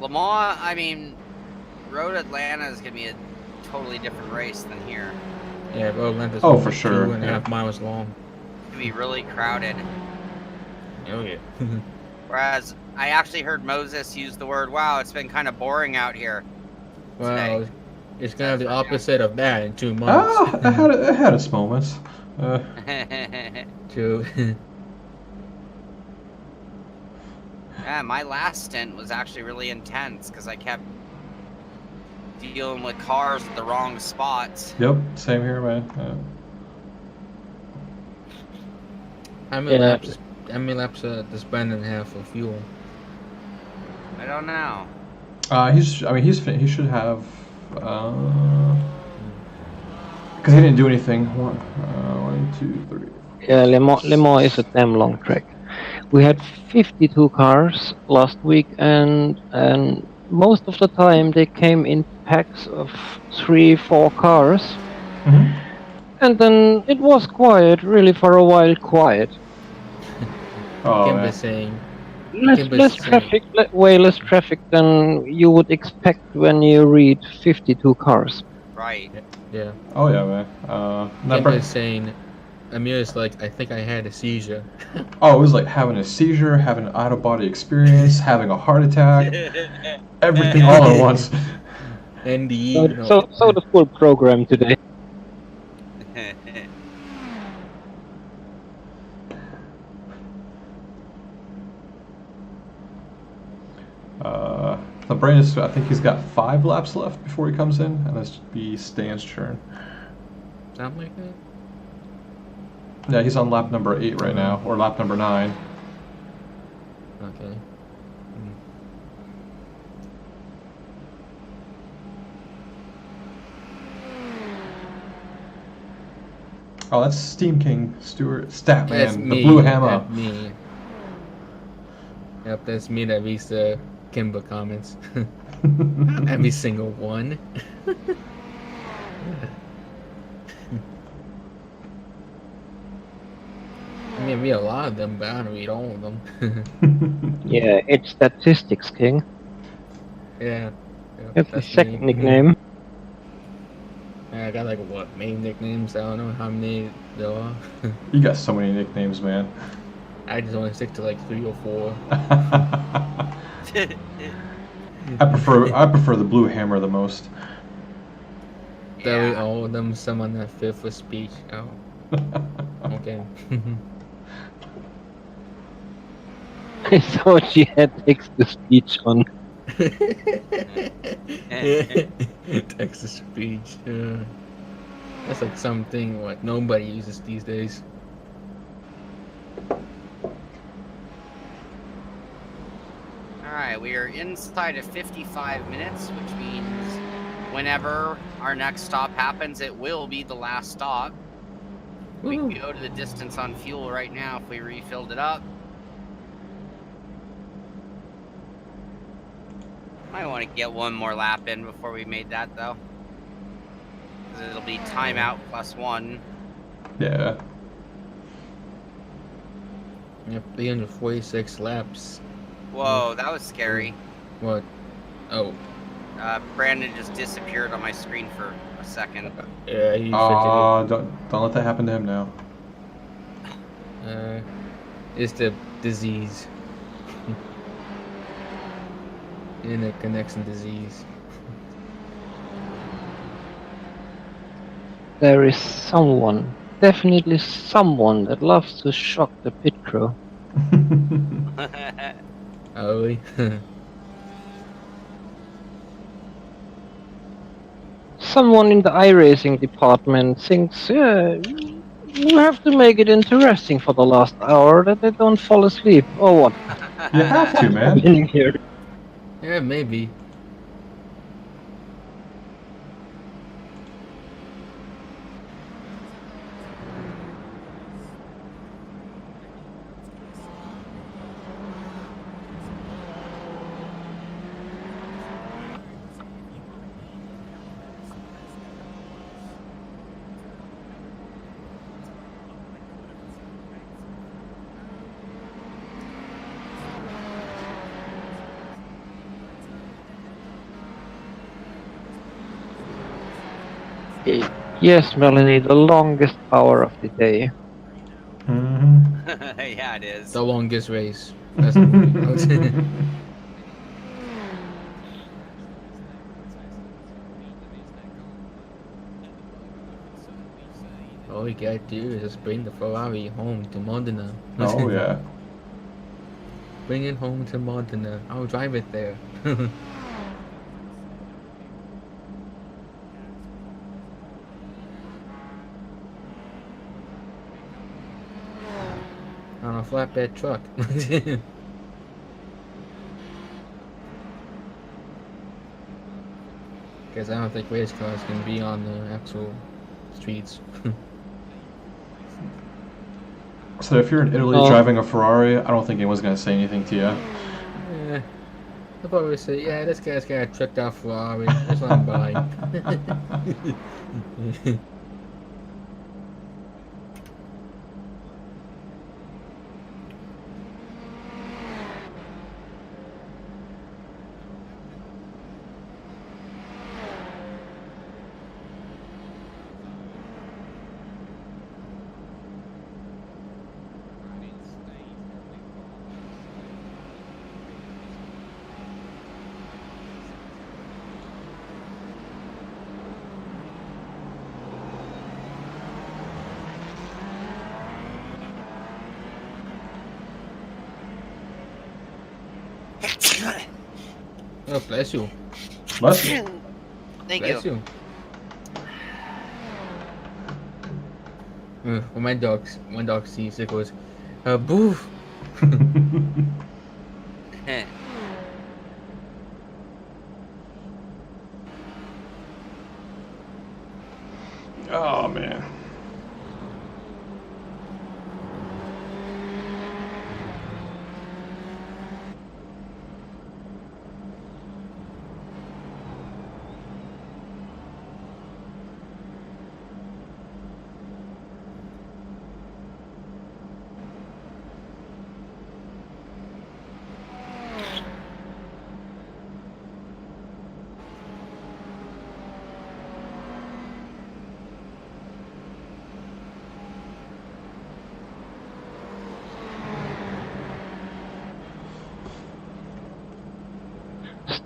Le Mans, I mean, Road Atlanta is going to be a totally different race than here. Yeah, Road Atlanta's for sure. 2.5 miles long. It's going to be really crowded. Oh yeah. Whereas I actually heard Moses use the word, wow, it's been kind of boring out here. Well, it's gonna have the opposite of that in 2 months. It had its moments. True. Yeah, my last stint was actually really intense because I kept dealing with cars at the wrong spots. Yep, same here, man. How many laps does Brandon have for fuel? I don't know. He should have. Because he didn't do anything. 1, 2, 3. Yeah, Le Mans is a damn long track. We had 52 cars last week, and most of the time they came in packs of 3-4 cars. And then it was quiet, really for a while quiet. Kimber saying less traffic, way less traffic than you would expect when you read 52 cars. Right. Yeah. Oh yeah, man. Kimber is saying, Amir's like, I think I had a seizure. Oh, it was like having a seizure, having an out-of-body experience, having a heart attack, everything all at once. NDE. So the full program today. The brain is. I think he's got 5 laps left before he comes in, and that's be Stan's turn. Something like that. Yeah, he's on lap number 8 right now, or lap number 9. Okay. Oh, that's Steam King Stuart Statman, That's the me, blue hammer. that's me. Yep, that's me that reads the Kimber comments. Every single one. I mean, I read a lot of them, but I don't read all of them. Yeah, it's Statistics King. Yeah. That's his second me. nickname. I got like what main nicknames? I don't know how many there are. You got so many nicknames, man. I just only stick to like 3 or 4. I prefer the Blue Hammer the most. Literally all of them. Some on that fifth for speech. Oh, okay. I thought she had text-to-speech on. Text to speech. That's like something what nobody uses these days. Alright, we are inside of 55 minutes, which means whenever our next stop happens, it will be the last stop. We can go to the distance on fuel right now if we refilled it up. Might want to get one more lap in before we made that, though. Because it'll be timeout +1. Yeah. Yep, 346 laps. Whoa, that was scary. What? Oh. Brandon just disappeared on my screen for a second. Yeah, he don't let that happen to him now. It's the disease. Internet connection disease. There is someone, definitely someone, that loves to shock the pit crew. Oh, really? Someone in the iRacing department thinks, yeah, you have to make it interesting for the last hour that they don't fall asleep. Or what? You have to, man. Happening here? Yeah, maybe. Yes, Melanie, the longest hour of the day. Mm-hmm. Yeah, it is. The longest race. That's what all you gotta do is just bring the Ferrari home to Modena. Oh yeah. Bring it home to Modena. I'll drive it there. On a flatbed truck. Because I don't think race cars can be on the actual streets. So if you're in Italy driving a Ferrari, I don't think anyone's gonna say anything to you. Yeah. They'll probably say, yeah, this guy's got a tricked out Ferrari. That's what I'm buying. Oh, bless you. Bless you. Thank Bless you. When my dog sees it, goes, boof. Oh man.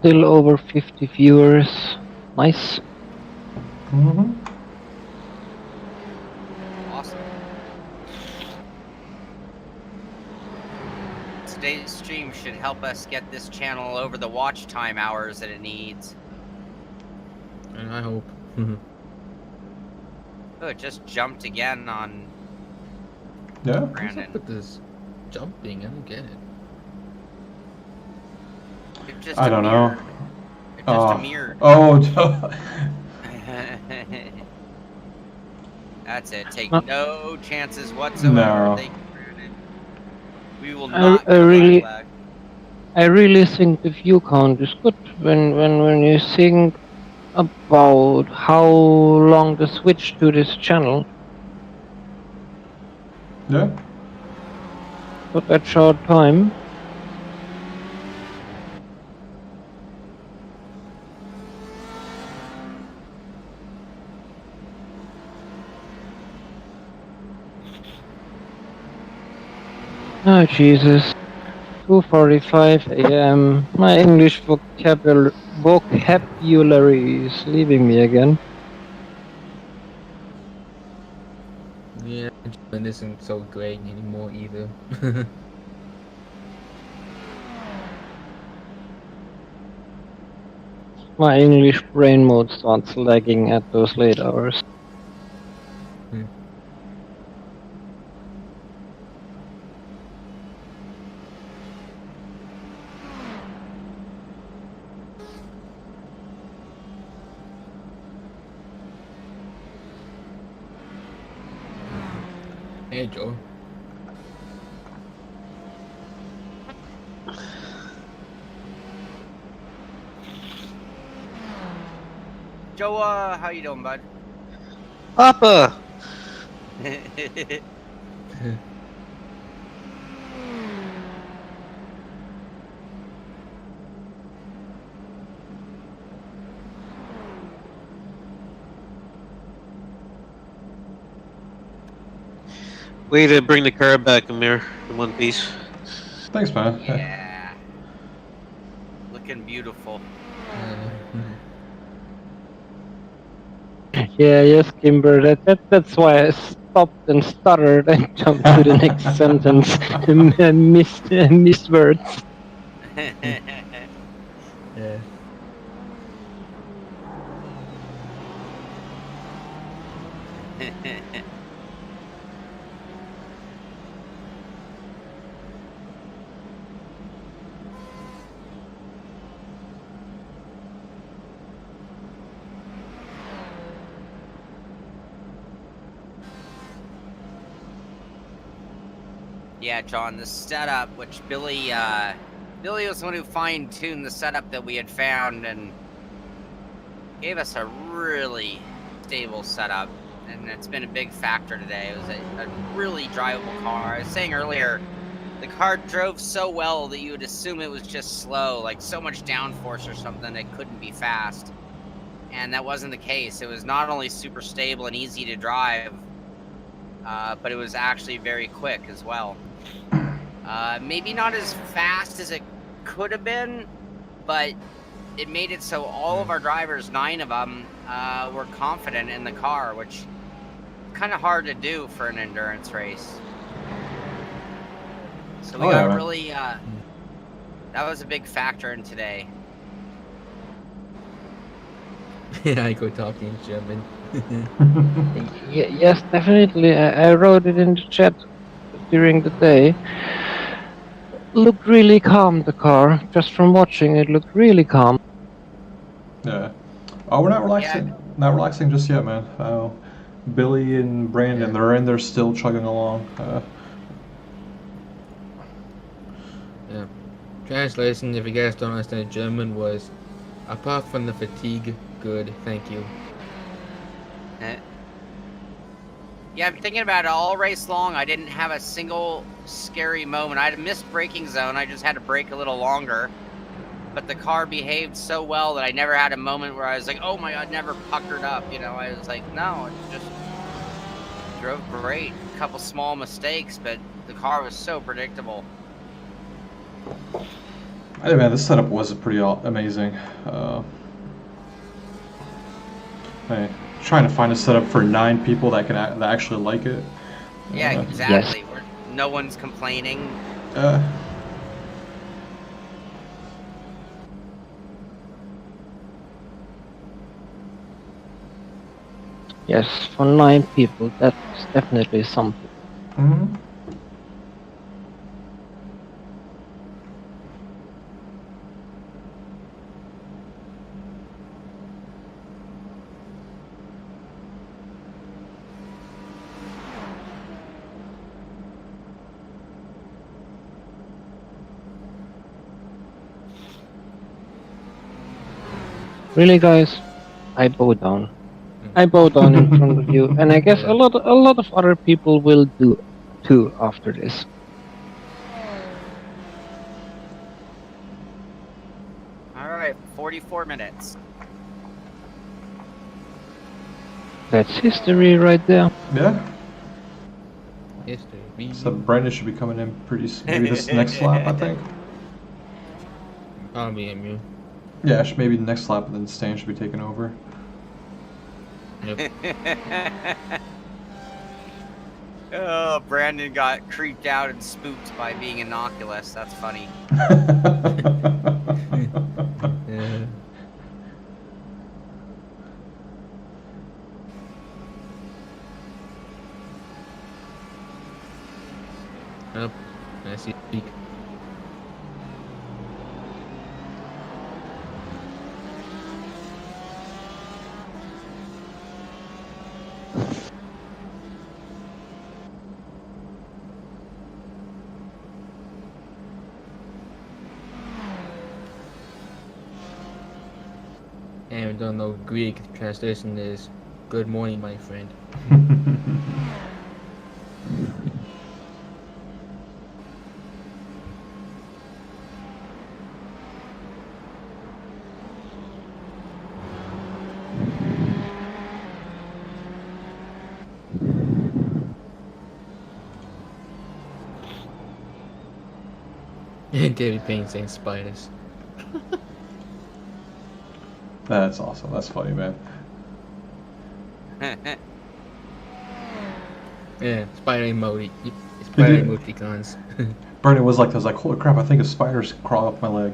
Still over 50 viewers. Nice. Mm-hmm. Awesome. Today's stream should help us get this channel over the watch time hours that it needs. And I hope. Oh, it just jumped again on Yeah. What's up Brandon. with this jumping? I don't get it. It's just I a don't mirror. know. It's just a mirror. Oh. That's it. Take No. no chances whatsoever. No. Thank you, Brandon. We will I not really- lag. I really think the view count is good when you think about how long the switch to this channel. Yeah. Not that short time. Oh Jesus. 2:45 a.m. My English vocabulary is leaving me again. Yeah, German isn't so great anymore either. My English brain mode starts lagging at those late hours. Hey, Joe. Joe, how you doing, bud? Papa! Way to bring the car back, Amir, in one piece. Thanks, man. Yeah. Looking beautiful. Yeah, yes, Kimber. That's why I stopped and stuttered and jumped to the next sentence and missed words. Yeah. Yeah, John, the setup, which Billy was the one who fine-tuned the setup that we had found and gave us a really stable setup, and it's been a big factor today. It was a really drivable car. I was saying earlier, the car drove so well that you would assume it was just slow, like so much downforce or something it couldn't be fast. And that wasn't the case. It was not only super stable and easy to drive, but it was actually very quick as well. Maybe not as fast as it could have been, but it made it so all of our drivers, 9 of them, were confident in the car, which is kind of hard to do for an endurance race. So we got really, that was a big factor in today. I go talking German. Yes, definitely. I wrote it in the chat during the day. Looked really calm, the car. Just from watching, it looked really calm. Yeah. Oh, we're not relaxing. Not relaxing just yet, man. Billy and Brandon, they're in there still chugging along. Yeah. Translation, if you guys don't understand German, was apart from the fatigue, good, thank you. Yeah, I'm thinking about it all race long. I didn't have a single scary moment. I had a missed braking zone. I just had to brake a little longer. But the car behaved so well that I never had a moment where I was like, oh my god, never puckered up. You know, I was like, no, it just drove great. A couple small mistakes, but the car was so predictable. Hey man, this setup was pretty amazing. Hey, trying to find a setup for 9 people that can that actually like it. Yeah, exactly. No one's complaining. Yes, for 9 people, that's definitely something. Mm-hmm. Really, guys? I bow down. I bow down in front of you, and I guess a lot of other people will do too after this. All right, 44 minutes. That's history right there. Yeah. History. So Brandon should be coming in pretty maybe this next lap, I think. I'll be immune. Yeah, maybe next lap, and then Stan should be taking over. Yep. Oh, Brandon got creeped out and spooked by being innocuous. That's funny. Yeah. Up. I see peak. And we don't know Greek translation is good morning, my friend. David Payne saying spiders. That's awesome. That's funny, man. Yeah, spider emoji. Spider emoticons. Brandon was like, holy crap, I think a spider's crawling up my leg.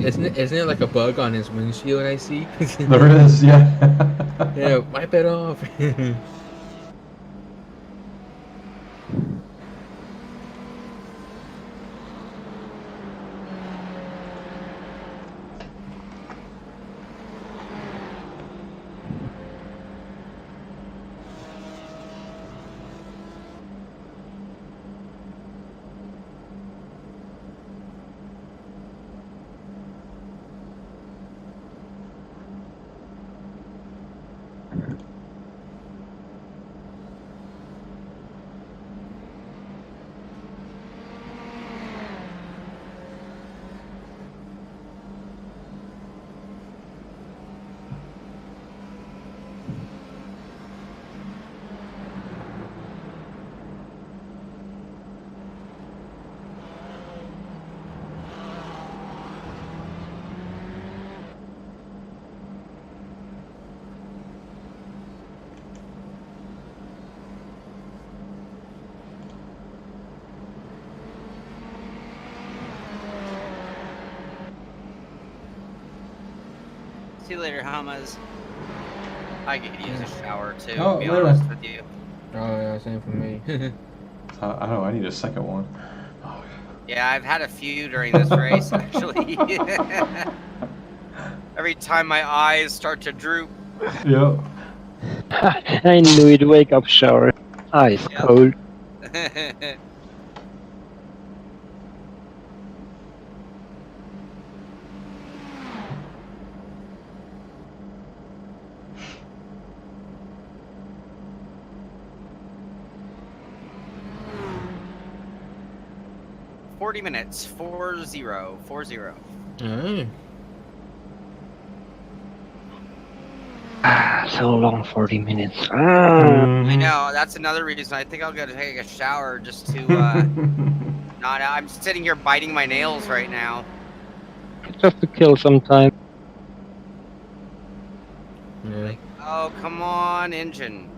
Isn't it like a bug on his windshield I see? There is, yeah. Yeah, wipe it off. See you later, Hamas. I could use a shower too, Oh, to be later. honest with you. Oh yeah, same for me. I know, I need a second one. Oh. Yeah, I've had a few during this race, actually. Every time my eyes start to droop. Yep. I knew it. Wake up shower. Ice cold. 40 minutes. 4-0. 4-0. Alright. So long, 40 minutes. I know, that's another reason I think I'll go to take a shower just to Not. I'm sitting here biting my nails right now. Just to kill some time. Yeah. Oh, come on, engine.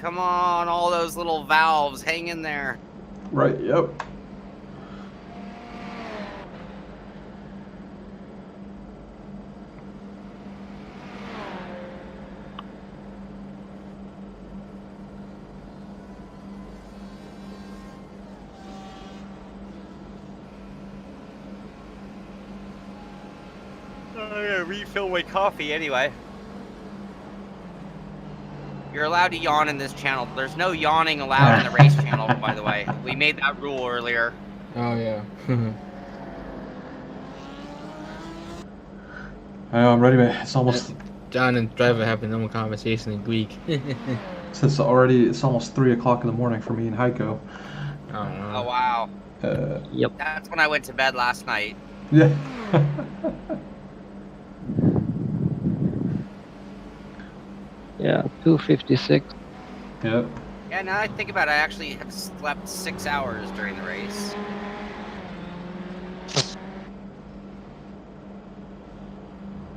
Come on, all those little valves. Hang in there. Right, yep. Oh, yeah, refill my coffee anyway. You're allowed to yawn in this channel. There's no yawning allowed in the race channel, by the way. We made that rule earlier. Oh yeah. I know, I'm ready, man. It's almost. John and driver have a normal conversation in Greek. It's almost 3 o'clock in the morning for me and Heiko. Oh wow. Yep. That's when I went to bed last night. Yeah. Yeah, 2:56. Yep. Yeah, now I think about it, I actually have slept 6 hours during the race.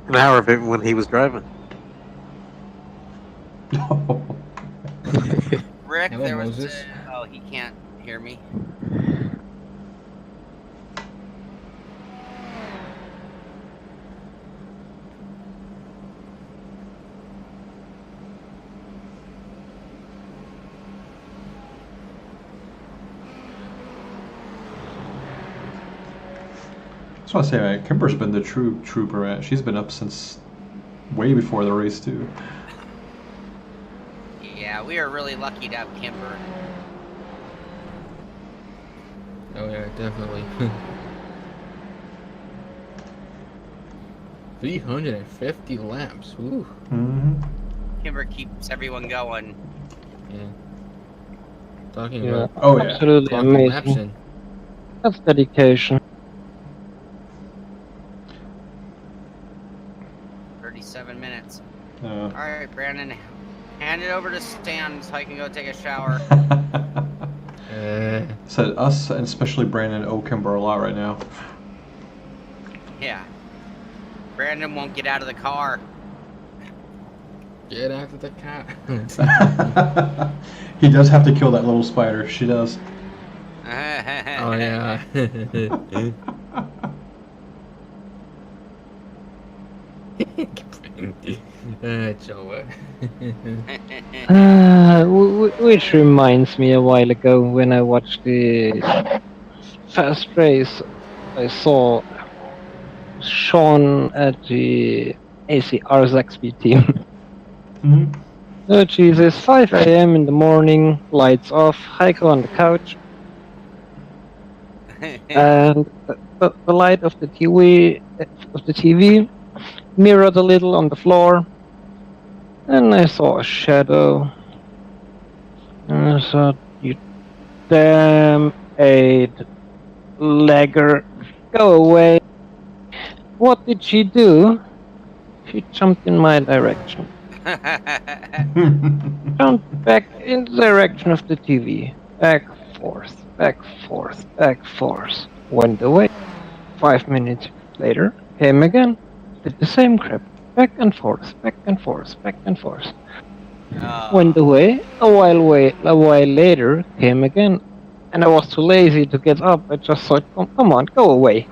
An hour of it when he was driving. Rick, Hello, there was. Moses. Oh, he can't hear me. That's what I say, man. Kimber's been the true trooper, man. She's been up since way before the race, too. Yeah, we are really lucky to have Kimber. Oh yeah, definitely. 350 laps. Ooh. Mm-hmm. Kimber keeps everyone going. Yeah. Talking Yeah, about Oh, yeah. absolutely clocking laps amazing. in. That's dedication. 37 minutes. Yeah. Alright, Brandon. Hand it over to Stan so I can go take a shower. So us, and especially Brandon, owe Kimber a lot right now. Yeah. Brandon won't get out of the car. Get out of the car. He does have to kill that little spider. She does. Oh yeah. Joe. Which reminds me a while ago when I watched the fast race, I saw Sean at the ACR Zaxby team. Mm-hmm. Oh Jesus, 5 a.m. in the morning, lights off, Heiko on the couch, and the light of the TV mirrored a little on the floor, and I saw a shadow. And I thought, you damn aid lagger, go away. What did she do? She jumped in my direction. Jumped back in the direction of the TV. Back, forth, back, forth, back, forth. Went away. 5 minutes later, came again. Did the same crap. Back and forth, back and forth, back and forth. Went away. A while later, came again. And I was too lazy to get up. I just thought, come on, go away.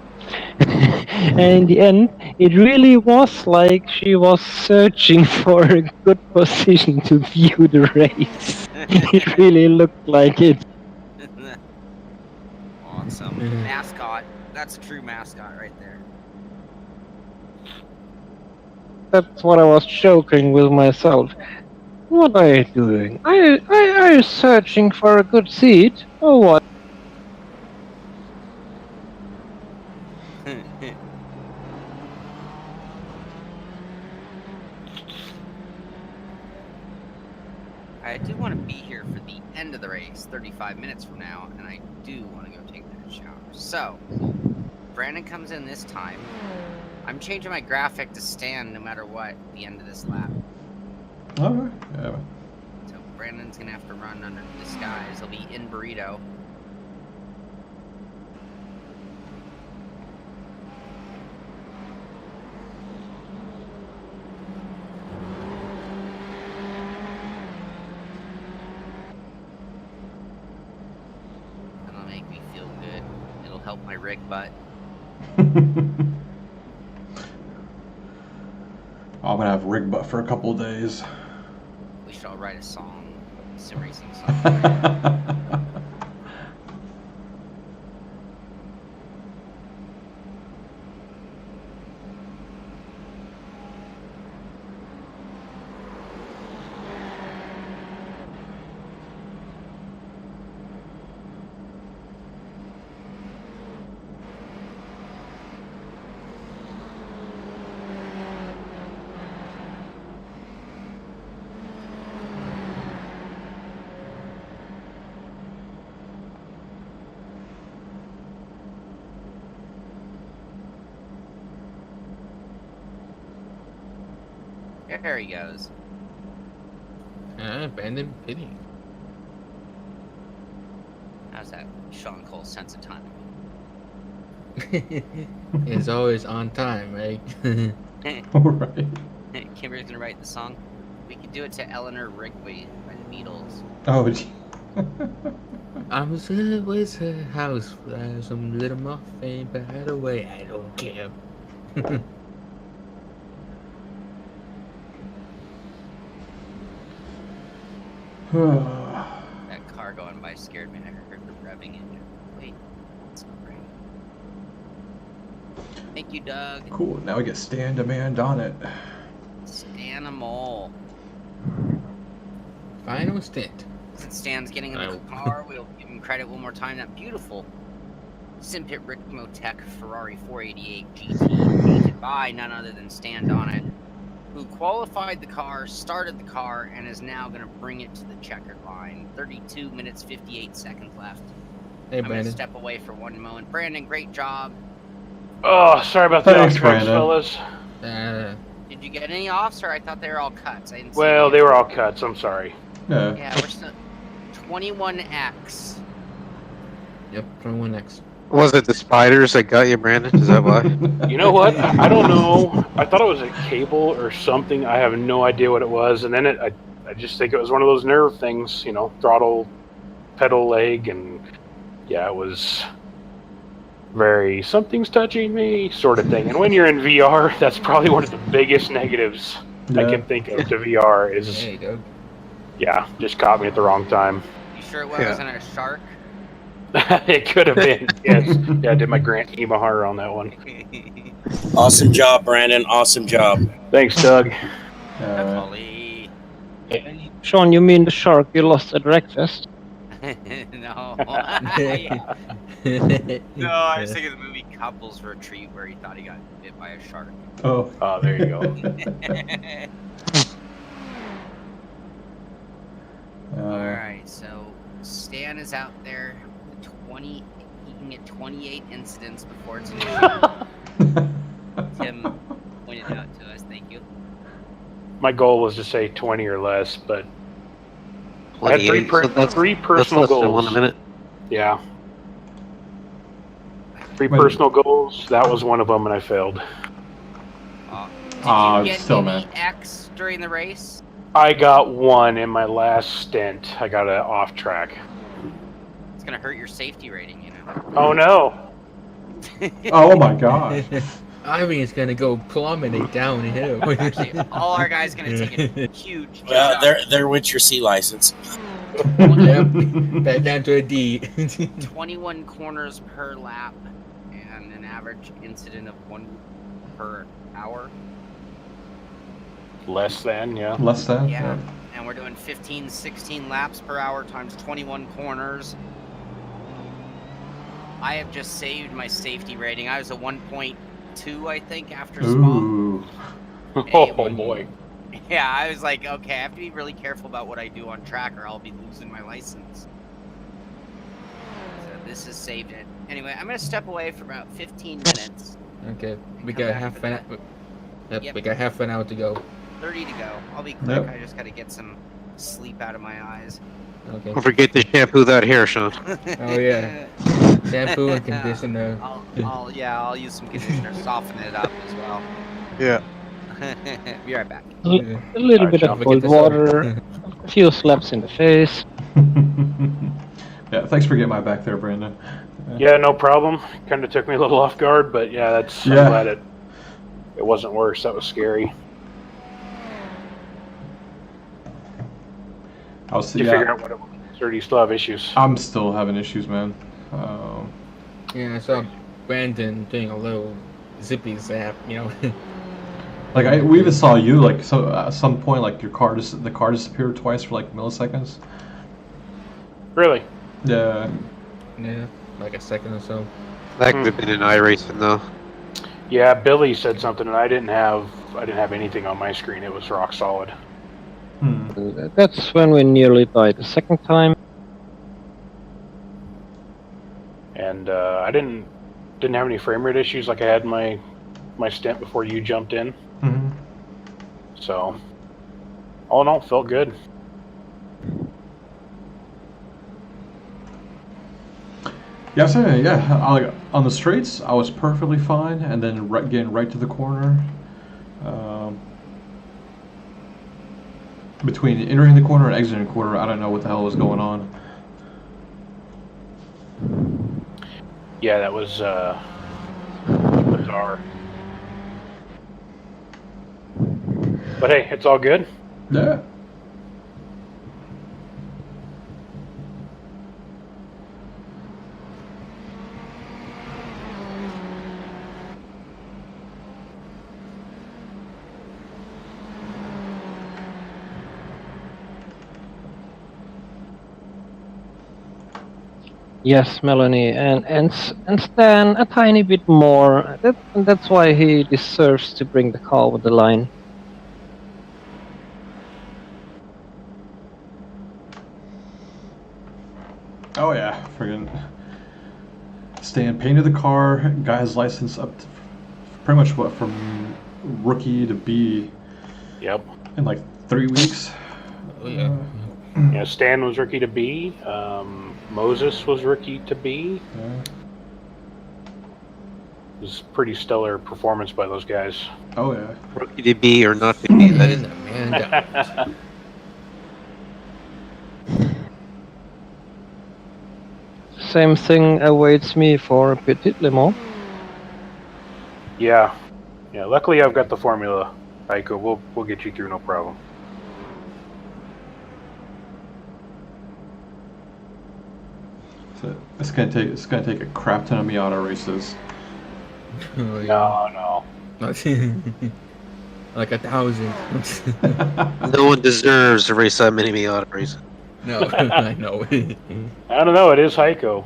And in the end, it really was like she was searching for a good position to view the race. It really looked like it. Awesome. Mascot. That's a true mascot right there. That's what I was joking with myself. What are you doing? Are you searching for a good seat? Or what? I do want to be here for the end of the race, 35 minutes from now, and I do want to go take that shower. So, Brandon comes in this time. I'm changing my graphic to stand no matter what at the end of this lap. Okay. Yeah. So Brandon's going to have to run under the skies. He'll be in burrito. my rig butt. I'm gonna have rig butt for a couple of days. We should all write a song, sim racing song. There he goes. Abandoned pity. How's that Sean Cole's sense of time? It's always on time, right? Alright. Kimber's gonna write the song. We could do it to Eleanor Rigby by the Beatles. Oh, gee. I was always her house fly, some little muffin, by the way, I don't care. That car going by scared me. I heard the revving engine. Wait, it's not right. Thank you, Doug. Cool, now we get Stan Demand on it. Stanimal. Final stint. Since Stan's getting in the car, we'll give him credit one more time. That beautiful Simpit Ricmotech Ferrari 488 GT, painted by none other than Stan Donnet, who qualified the car, started the car, and is now going to bring it to the checkered line. 32 minutes, 58 seconds left. Hey, I'm going to Brandon. step away for one moment. Brandon, great job. Oh, sorry about the Thanks, off-tracks, Brandon. fellas. Did you get any offs, or I thought they were all cuts? I didn't see Well, any. they were all cuts. I'm sorry. Yeah. Yeah, we're still 21X. Yep, 21X. Was it the spiders that got you, Brandon? Is that why? You know what? I don't know. I thought it was a cable or something. I have no idea what it was. And then I just think it was one of those nerve things, you know, throttle, pedal leg, and yeah, it was very something's touching me sort of thing. And when you're in VR, that's probably one of the biggest negatives I can think of to VR is, There you go. yeah, just caught me at the wrong time. You sure it wasn't a shark? It could have been, yes. Yeah, I did my Grant Imahara on that one. Awesome job, Brandon. Awesome job. Thanks, Doug. Holly. Sean, you mean the shark you lost at Wreckfest? No. No, I was thinking of the movie Couples Retreat where he thought he got bit by a shark. Oh. Oh, there you go. Alright, so Stan is out there. 20, he can get 28 incidents before it's an issue. Tim pointed out to us, thank you. My goal was to say 20 or less, but I had 28, so that's- three that's personal less than goals. one a minute. Yeah. 3 Wait. personal goals. That was one of them, and I failed. Did you get still, any man. X during the race? I got one in my last stint. I got an off track. It's gonna hurt your safety rating, you know. Oh no! Oh my god. Irene's gonna go plummeting downhill. Actually, all our guys gonna take a huge Well, jump. there went your C license. Yep, back down to a D. 21 corners per lap and an average incident of 1 per hour. Less than, yeah. Less than? Yeah. And we're doing 15, 16 laps per hour times 21 corners. I have just saved my safety rating. I was a 1.2, I think, after Spa. Ooh. Oh boy. Yeah, I was like, okay, I have to be really careful about what I do on track or I'll be losing my license. So this has saved it. Anyway, I'm going to step away for about 15 minutes. Okay, we Come got back half for an that. hour. Yep, Yep. we got half an hour to go. 30 to go. I'll be quick. Yep. I just got to get some sleep out of my eyes. Okay. Don't forget to shampoo that hair, Sean. Oh yeah. Shampoo and conditioner. I'll use some conditioner, soften it up as well. Yeah. Be right back. A little bit of cold water, a few slaps in the face. Yeah, thanks for getting my back there, Brandon. Yeah, no problem. Kind of took me a little off guard, but yeah, I'm glad it wasn't worse. That was scary. Did you figure out what it was, or do you still have issues? I'm still having issues, man. Yeah, I saw Brandon doing a little zippy zap, you know. Like we even saw you like at some point like the car disappeared twice for like milliseconds. Really? Yeah. Yeah, like a second or so. That could have been an iRacing though. Yeah, Billy said something, and I didn't have anything on my screen. It was rock solid. That's when we nearly died the second time. And I didn't have any frame rate issues like I had my stint before you jumped in. Mm-hmm. So, all in all, felt good. Yeah, so yeah. On the straights, I was perfectly fine, and then getting right to the corner. Between entering the corner and exiting the corner, I don't know what the hell was going on. Yeah, that was bizarre. But hey, it's all good. Yeah. Yes, Melanie, and Stan a tiny bit more. That's why he deserves to bring the car over the line. Oh yeah, friggin' Stan painted the car, got his license up to pretty much from rookie to B. Yep. In like 3 weeks. Oh yeah. Yeah, Stan was rookie to B. Moses was rookie to B. Yeah. It was pretty stellar performance by those guys. Oh yeah. Rookie to be or not to be. That is man. Same thing awaits me for Petit Le Mans. Yeah. Luckily, I've got the formula, Aiko. We'll get you through, no problem. So it's gonna take a crap ton of Miata races. Oh, yeah. No. Like 1,000. no one deserves to race that many Miata races. No, I know. I don't know. It is Heiko.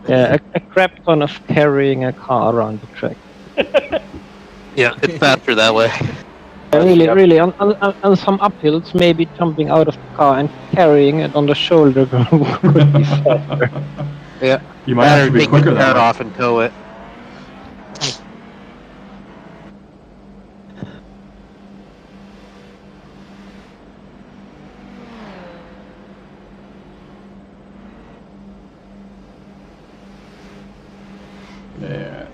Yeah, a crap ton of carrying a car around the track. Yeah, it's faster that way. Really, on some uphills, maybe jumping out of the car and carrying it on the shoulder could be faster. Yeah. You might have to be quicker that way. off and tow it. Yeah.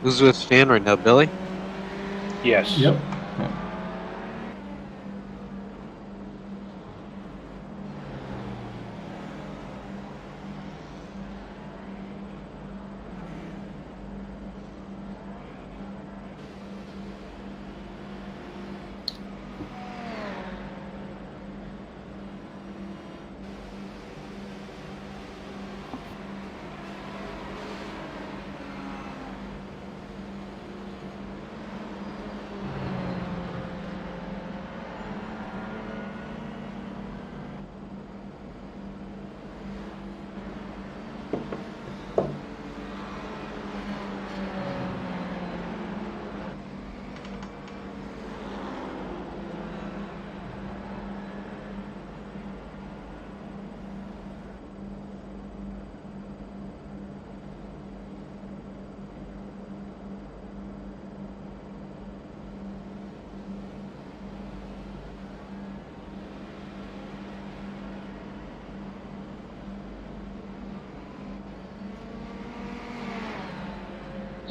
Who's with Stan right now, Billy? Yes. Yep.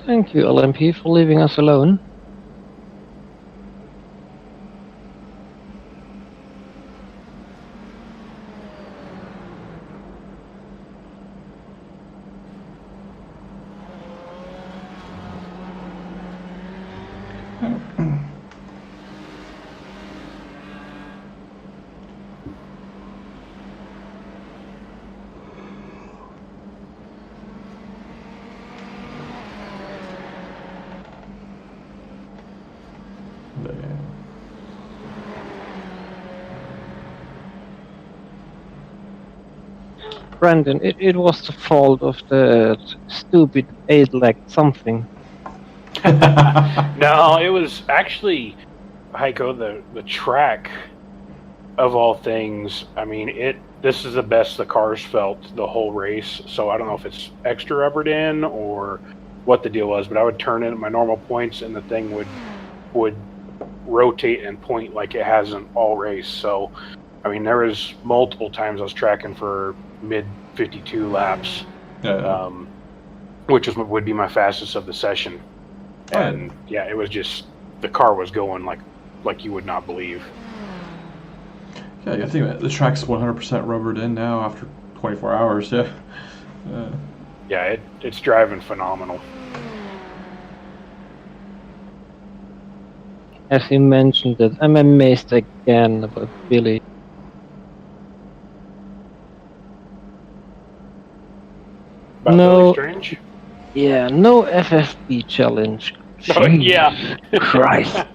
Thank you, LMP, for leaving us alone. Brandon, it was the fault of the stupid 8-leg something. No, it was actually, Heiko, the track of all things. I mean, this is the best the cars felt the whole race. So I don't know if it's extra rubbered in or what the deal was, but I would turn in at my normal points and the thing would rotate and point like it hasn't all race. So, I mean, there was multiple times I was tracking for mid 52 laps, which would be my fastest of the session. And yeah, it was just, the car was going like you would not believe. Yeah, I think the track's 100% rubbered in now after 24 hours. Yeah. Yeah, it's driving phenomenal. As you mentioned it, I'm amazed again about Billy. About Billy Strange? Yeah, no FFB challenge. Oh, yeah. Christ.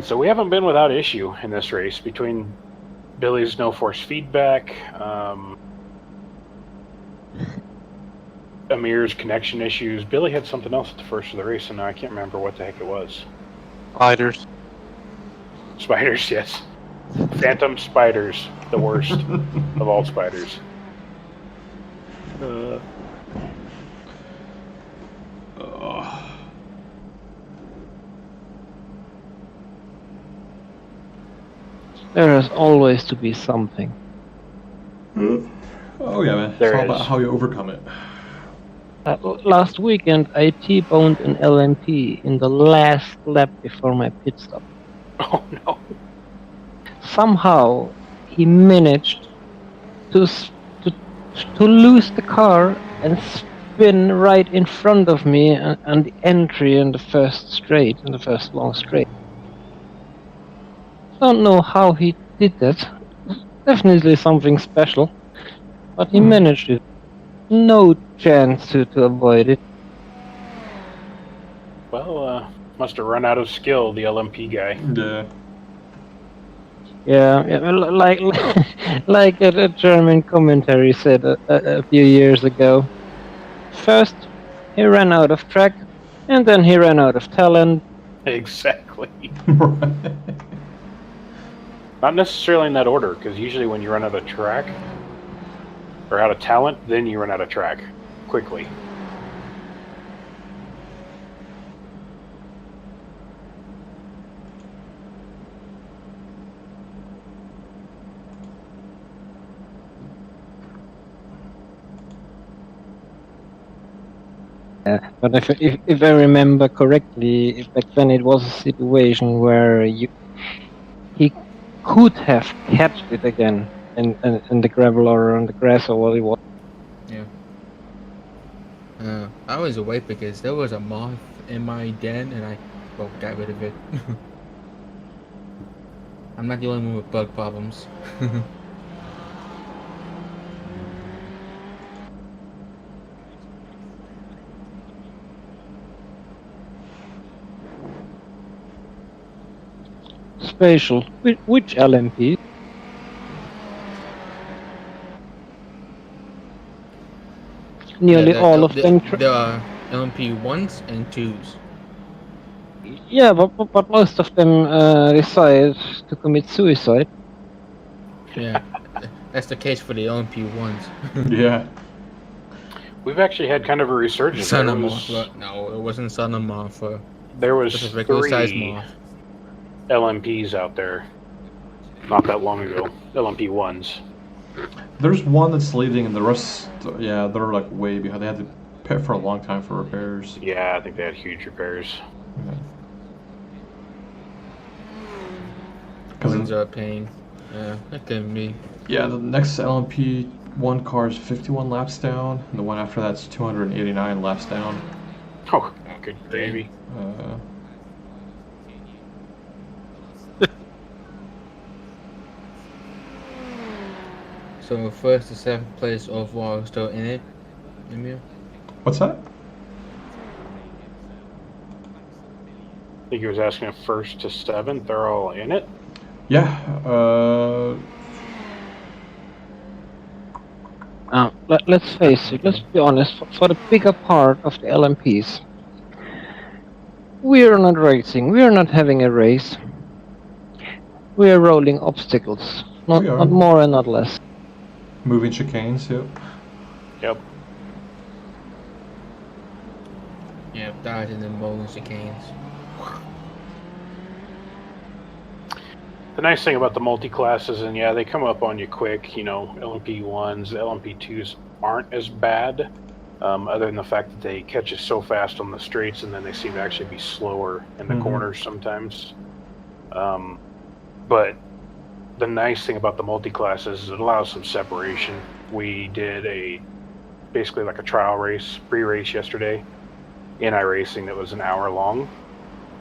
So we haven't been without issue in this race between Billy's no force feedback, Amir's connection issues. Billy had something else at the first of the race, and now I can't remember what the heck it was. Spiders. Spiders, yes. Phantom spiders, the worst of all spiders. There has always to be something. Oh yeah, man. There it's all is. about how you overcome it. Last weekend, I T-boned an LMP in the last lap before my pit stop. Oh no. Somehow, he managed to lose the car and spin right in front of me and the entry in the first long straight. Don't know how he did that. Definitely something special, but he managed it. No chance to avoid it. Well, must have run out of skill, the LMP guy. Yeah. Yeah, like a German commentary said a few years ago. First, he ran out of track, and then he ran out of talent. Exactly. Not necessarily in that order, because usually when you run out of track, or out of talent, then you run out of track quickly. But if I remember correctly, back then it was a situation where he could have catched it again in the gravel or on the grass or what it was. Yeah. I was away because there was a moth in my den and I got rid of it. I'm not the only one with bug problems. Spatial. Which LMP? Nearly all of them. There are LMP 1s and 2s. Yeah, but most of them decide to commit suicide. Yeah, that's the case for the LMP 1s. Yeah. We've actually had kind of a resurgence. Son of Moth. No, it wasn't Son of Moth. There was a regular size 3 moth. LMPs out there not that long ago. LMP 1s. There's one that's leading, and the rest, yeah, they're like way behind. They had to pit for a long time for repairs. Yeah, I think they had huge repairs. Ones are a pain. Yeah, that can be. Yeah, the next LMP1 car is 51 laps down, and the one after that's 289 laps down. Oh, good gravy. So first to 7th place overall is still in it, Emil? What's that? I think he was asking if 1st to 7th, they're all in it? Yeah, Let's face it, let's be honest, for the bigger part of the LMPs, we're not racing, we're not having a race. We're rolling obstacles, not more and not less. Moving chicanes, yep. Yep. Yeah, dodging and bowling chicanes. The nice thing about the multi-classes, and yeah, they come up on you quick, you know, LMP1s, LMP2s aren't as bad, other than the fact that they catch you so fast on the straights and then they seem to actually be slower in the corners sometimes. But the nice thing about the multi-classes is it allows some separation. We did basically like a trial race, pre-race yesterday in iRacing that was an hour long.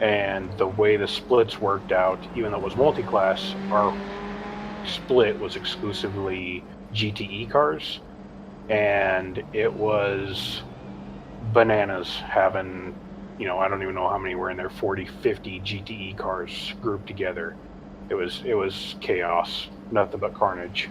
And the way the splits worked out, even though it was multi-class, our split was exclusively GTE cars. And it was bananas having, you know, I don't even know how many were in there, 40, 50 GTE cars grouped together. It was chaos, nothing but carnage.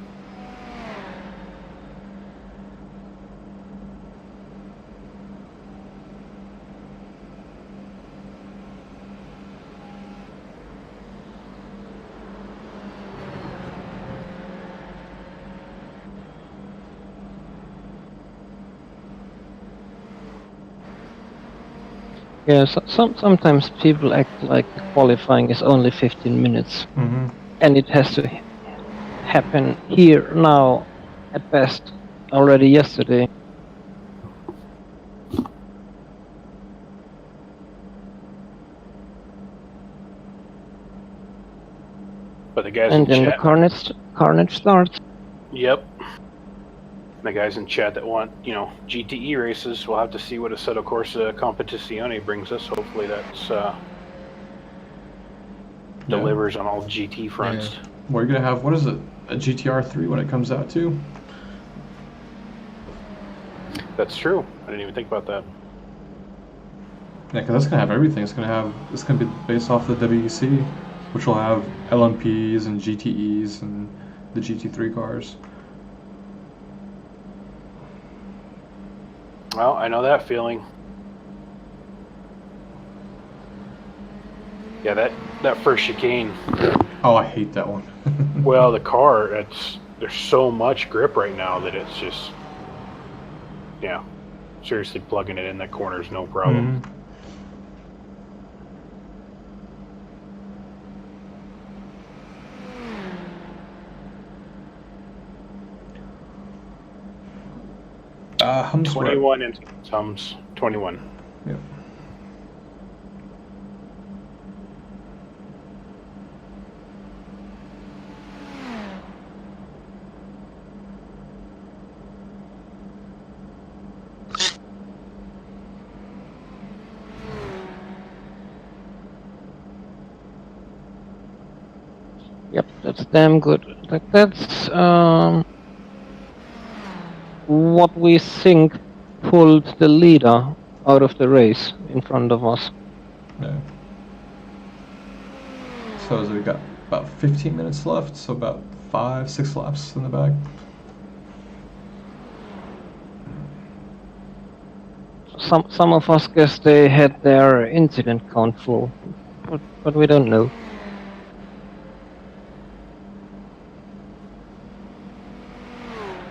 Yeah, sometimes people act like the qualifying is only 15 minutes. And it has to happen here, now, at best, already yesterday. But the guys and in then chat, the carnage starts. Yep. The guys in chat that want, you know, GTE races, we'll have to see what Assetto Corsa Competizione brings us. Hopefully that's delivers on all GT fronts. Yeah. We're gonna have, what is it, a GTR 3 when it comes out too? That's true. I didn't even think about that. Yeah, because that's gonna have everything. It's gonna be based off the WEC, which will have LMPs and GTEs and the GT3 cars. Well, I know that feeling. Yeah, that first chicane. Oh, I hate that one. Well, the car, there's so much grip right now that it's just, yeah, seriously plugging it in that corner is no problem. Hums 21 and Hums 21. Yep. Yep, that's damn good. That's what we think pulled the leader out of the race in front of us. Yeah. So as we got about 15 minutes left, so about 5-6 laps in the bag. Some of us guess they had their incident count full, but we don't know.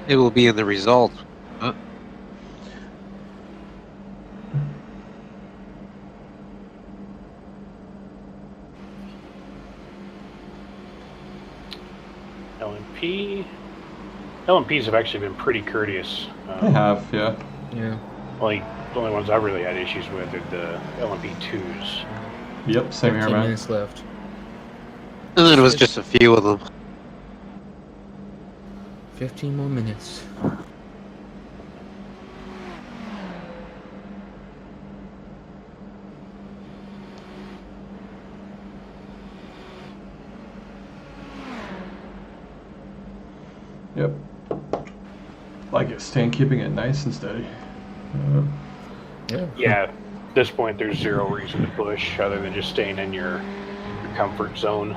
It will be in the result. Huh? LMPs have actually been pretty courteous. They have, yeah. Yeah. Like, the only ones I've really had issues with are the LMP2s. Yep, same here, 15 man. minutes left. And then it was just a few of them. 15 more minutes. Yep. Like it, keeping it nice and steady. Yeah, at this point there's zero reason to push other than just staying in your comfort zone.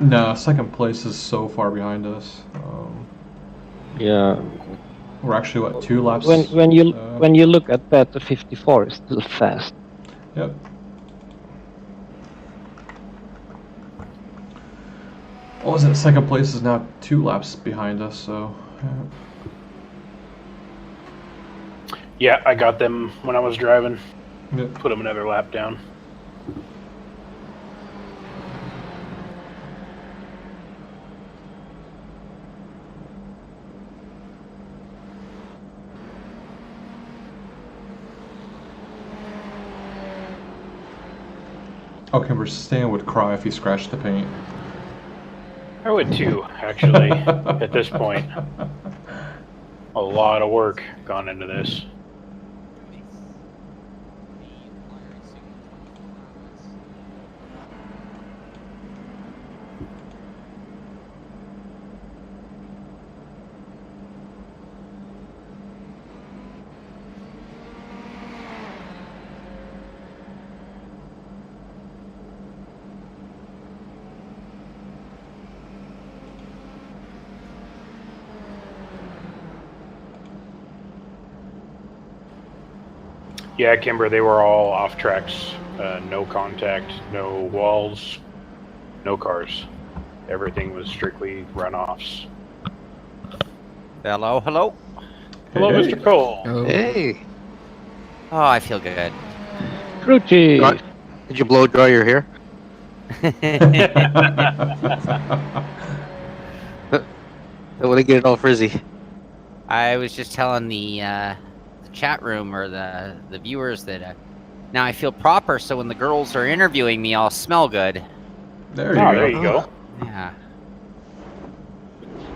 No, second place is so far behind us. Yeah. We're actually what, 2 laps? When you look at that, the 54 is still fast. Yep. What was it? Second place is now 2 laps behind us, so. Yeah, I got them when I was driving. Yep. Put them another lap down. Okay, we're staying would cry if he scratched the paint. I would too, actually, at this point. A lot of work gone into this. Yeah, Kimber, they were all off tracks. No contact, no walls, no cars. Everything was strictly runoffs. Hello, hello. Hello, Hey. Mr. Cole. Oh, Hey. Oh, I feel good. Crunchy! Did you blow dry your hair? Don't want to get it all frizzy. I was just telling the chat room or the viewers that now I feel proper, so when the girls are interviewing me, I'll smell good. There Oh, you go. there you go. Yeah.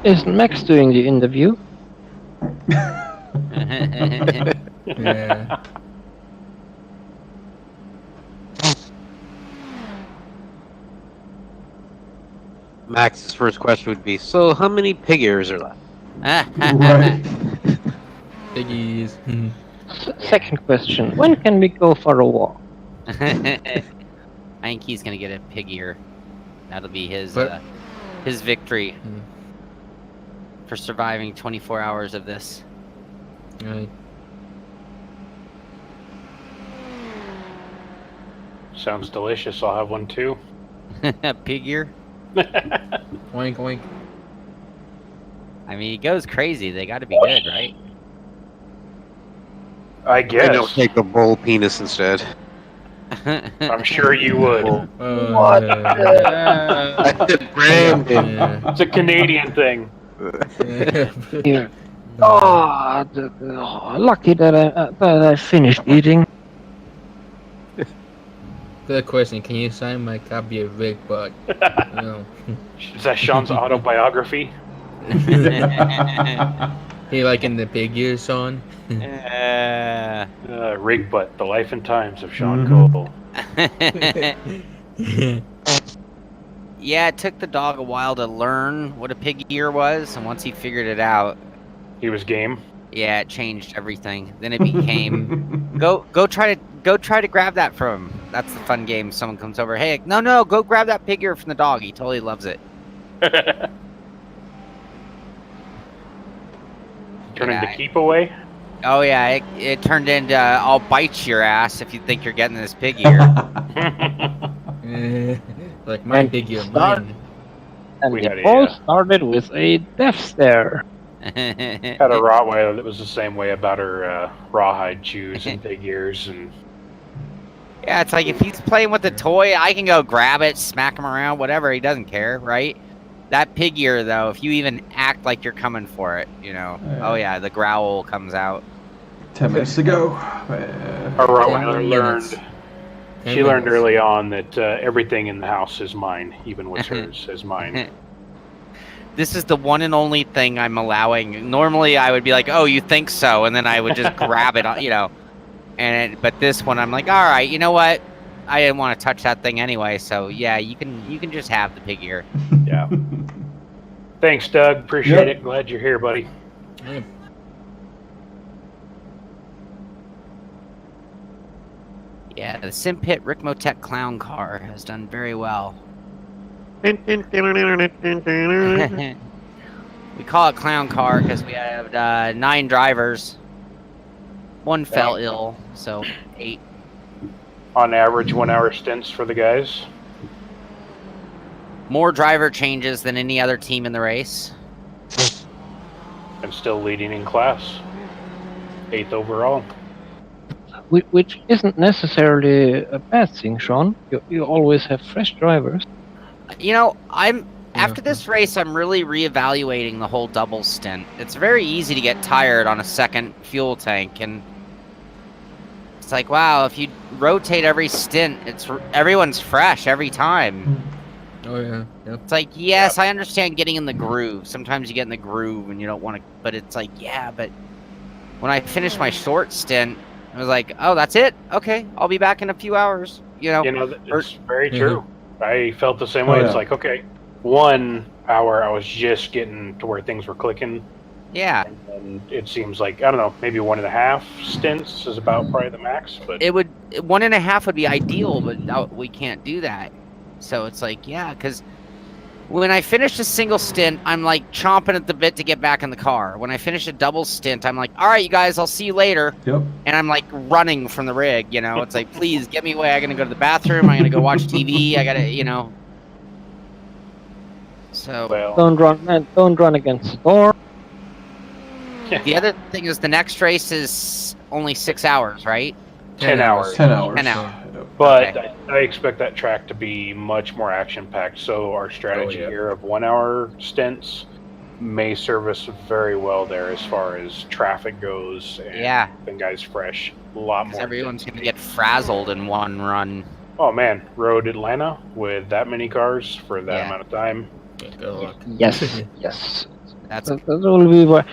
Is Max doing the interview? yeah. Max's first question would be, so how many pig ears are left? Right. Piggies. Second question, when can we go for a walk? I think he's gonna get a pig ear. That'll be his But- his victory Mm. for surviving 24 hours of this. Right. Sounds delicious. I'll have one too. Pig ear. Oink oink. I mean, he goes crazy. They got to be good, right? I I guess. don't take a bull penis instead. I'm sure you would. What? I said Brandon. Yeah. It's a Canadian thing. Yeah. Oh, lucky that I finished eating. Good question. Can you sign my copy of Rick? But you know, Is that Sean's autobiography? he liking the pig ears, son. Rig Butt, The Life and Times of Sean Mhm. Cole. Yeah, it took the dog a while to learn what a pig ear was, and once he figured it out, He was game. yeah, it changed everything. Then it became go try to grab that from him. That's the fun game. Someone comes over, hey, no, go grab that pig ear from the dog. He totally loves it. Turn into Yeah. keep away. Oh yeah, it turned into I'll bite your ass if you think you're getting this pig ear. Like my pig ear, mine. And We it had a, all started with a death stare. Had a Rottweiler that was the same way about her rawhide chews and pig ears, and Yeah, it's like if he's playing with a toy, I can go grab it, smack him around, whatever. He doesn't care, right? That pig ear, though, if you even act like you're coming for it, you know. Yeah. Oh yeah, the growl comes out. 10 minutes to go. our Rottweiler 10 minutes. learned. 10 She learned minutes. early on that everything in the house is mine, even what's hers is mine. This is the one and only thing I'm allowing. Normally, I would be like, "Oh, you think so?" and then I would just grab it, you know. But this one, I'm like, "All right, you know what? I didn't want to touch that thing anyway, so yeah, you can just have the pig ear." Yeah. Thanks, Doug. Appreciate Yep. it. Glad you're here, buddy. Yeah. Yeah, the Simpit Ricmotech clown car has done very well. We call it clown car because we have 9 drivers. 1 fell ill, so 8. On average, 1 hour stints for the guys. More driver changes than any other team in the race. And still leading in class. 8th overall. Which isn't necessarily a bad thing, Sean. You always have fresh drivers. You know, after this race, I'm really reevaluating the whole double stint. It's very easy to get tired on a second fuel tank, and it's like, wow, if you rotate every stint, everyone's fresh every time. Oh yeah. Yep. It's like, yes, I understand getting in the groove. Sometimes you get in the groove and you don't want to, but it's like, yeah, but when I finished my short stint, I was like, oh, that's it? Okay, I'll be back in a few hours. It's very true. I felt the same way. It's like, okay, 1 hour I was just getting to where things were clicking. Yeah. And it seems like, I don't know, maybe 1.5 stints is about probably the max. But 1.5 would be ideal, but we can't do that. So it's like, yeah, because when I finish a single stint, I'm like chomping at the bit to get back in the car. When I finish a double stint, I'm like, all right, you guys, I'll see you later. Yep. And I'm like running from the rig, It's like, please get me away. I'm going to go to the bathroom. I'm going to go watch TV. I got to, So. Well, Don't run against the door. The other thing is the next race is only 6 hours, right? 10 hours. 10 hours. 10 hours. But Okay. I expect that track to be much more action-packed. So our strategy here of 1 hour stints may serve us very well there as far as traffic goes. And keeping guys fresh. A lot more. Everyone's going to get frazzled in one run. Oh man, road Atlanta with that many cars for that amount of time. Good luck. Yes, yes. That's That will be where.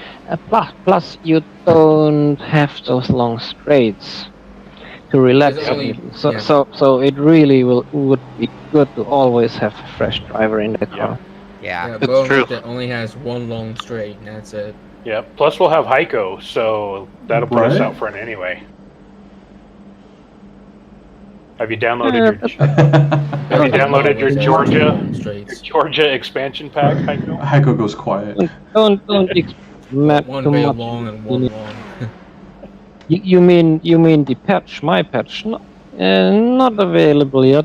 Plus, you don't have those long straights to relax a little. So it really would be good to always have a fresh driver in the car. Yeah, it's true. That only has 1 long straight, and that's it. Yeah. Plus, we'll have Heiko, so that'll put us out front anyway. Have you downloaded your Georgia expansion pack, Heiko? Heiko goes quiet. Don't expect one too very much. long and 1 long. You mean the patch? My patch? Not available yet.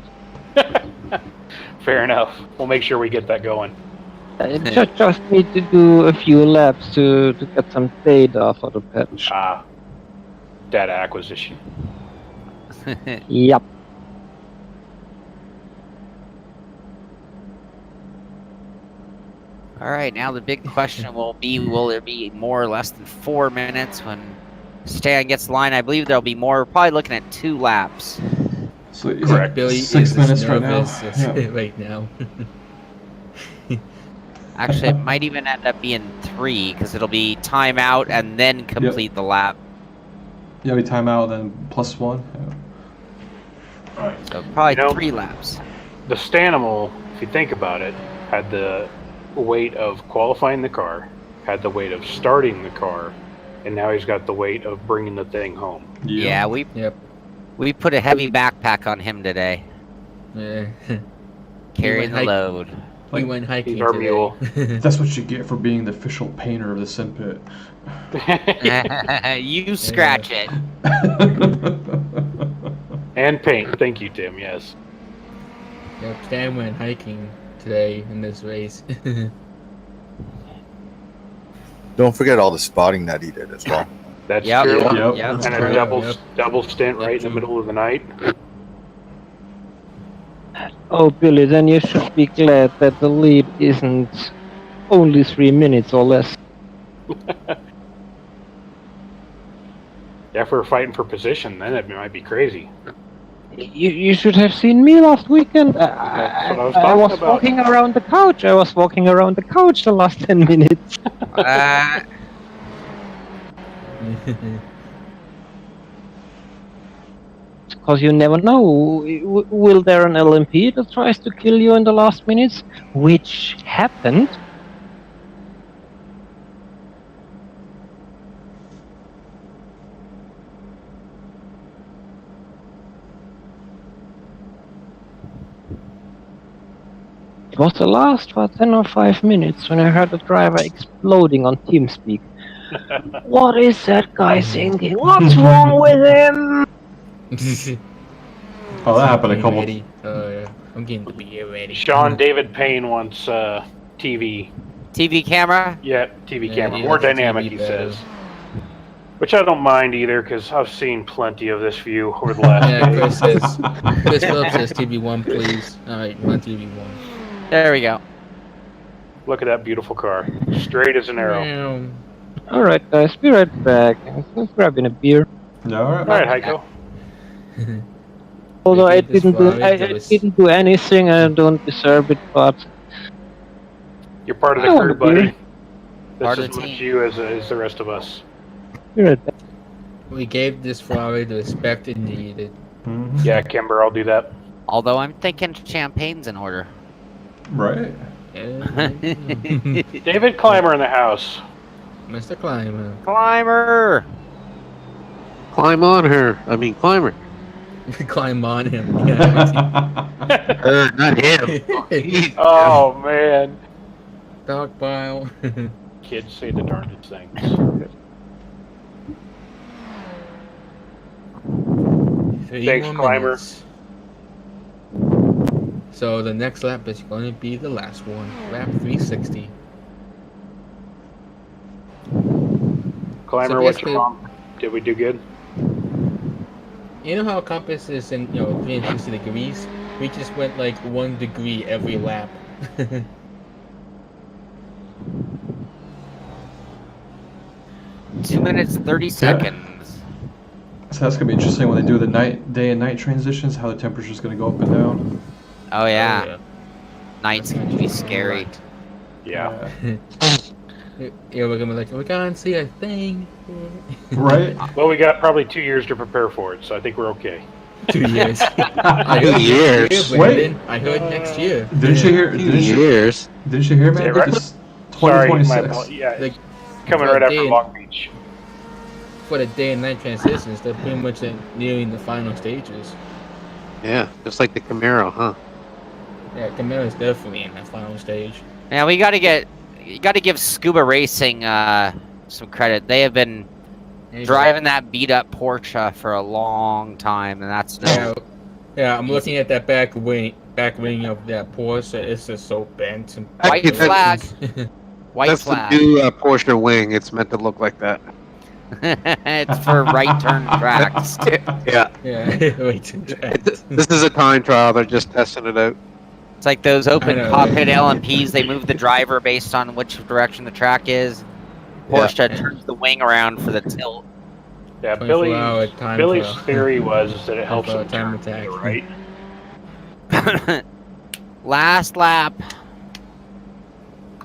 Fair enough. We'll make sure we get that going. Just need to do a few laps to get some data for the patch. Data acquisition. Yep. All right, now the big question will be, will there be more or less than 4 minutes when Stan gets the line? I believe there'll be more. We're probably looking at 2 laps. So correct. Billy 6 is minutes right now. Right now. Actually, it might even end up being 3 because it'll be timeout and then complete the lap. Yeah, we time out then +1. All right. So probably 3 laps. The Stanimal, if you think about it, had the weight of qualifying the car, had the weight of starting the car, and now he's got the weight of bringing the thing home. Yeah, we put a heavy backpack on him today. Yeah. Carrying the load. We went hiking He's our mule. That's what you get for being the official painter of the Sim Pit. You scratch it. And paint. Thank you, Tim. Yes. Yep, Stan went hiking today in this race. Don't forget all the spotting that he did as well. That's true. Yep. And a double stint right in the middle of the night. Oh, Billy, then you should be glad that the lead isn't only 3 minutes or less. If we're fighting for position, then it might be crazy. You should have seen me last weekend. That's what I was I talking was about. walking around the couch. I was walking around the couch the last 10 minutes. Because you never know. Will there an LMP that tries to kill you in the last minutes? Which happened. was the last 10 or 5 minutes when I heard the driver exploding on TeamSpeak. What is that guy thinking? What's wrong with him? Oh, that happened a couple. Ready. Yeah. I'm getting the beer ready. Sean David Payne wants TV. TV camera? Yeah, TV Yeah, camera. he More likes the dynamic, TV he better. says. Which I don't mind either, because I've seen plenty of this view over the last Yeah, day. Chris says. Chris Phillips says TV1, please. All right, run TV1. There we go. Look at that beautiful car. Straight as an arrow. Meow. Alright guys, be right back. I'm grabbing a beer. No, all right. All right, Heiko. Although I gave this didn't do, Ferrari I to us. didn't do anything, I don't deserve it, but You're part of the Oh, crew, buddy. dear. Part That's of as the much team. you as the rest of us. be right back. We gave this Ferrari the respect it needed. Mhm. Yeah, Kimber, I'll do that. Although I'm thinking champagne's in order. Right. Yeah. David Clymer in the house. Mr. Climber. Climber! Climb on her. I mean, climb her. Climb on him. Yeah. Her, not him. Oh, man. Dog pile. Kids say the darndest things. Thanks, Climber. So the next lap is going to be the last one. Lap 360. Clymer, So what's basically- your mom? Did we do good? You know how a compass is in 360 degrees? We just went like 1 degree every lap. 2 minutes, 30 seconds. So that's gonna be interesting when they do the day and night transitions. How the temperature's gonna go up and down. Oh, yeah. Oh, yeah. Night's gonna be scary. Yeah. Yeah, we're gonna be like, we can't see a thing. Right. Well, we got probably 2 years to prepare for it, so I think we're okay. 2 years. I heard 2 years. Brandon. I heard next year. Didn't you hear? 2 Didn't you, years. didn't you hear, man? Yeah, right. It's Sorry, my 2026. apologies. Yeah, Like, coming for right a after day- Long Beach. For the day and night transitions, they're pretty much nearing the final stages. Yeah, just like the Camaro, huh? Yeah, Camara's definitely in that final stage. Yeah, you gotta give Scuba Racing some credit. They have been driving that beat up Porsche for a long time, and that's no. Yeah, I'm looking at that back wing of that Porsche. It's just so bent. And White Actually, flag. White That's flag. the new Porsche wing. It's meant to look like that. It's for right turn tracks. Yeah. Yeah, wait. This is a time trial. They're just testing it out. It's like those open I know, cockpit right? LMPs. They move the driver based on which direction the track is. Porsche turns the wing around for the tilt. Yeah, 24-hour time Billy's trial. theory was that it helps 24-hour him time turn attack. right. Last lap.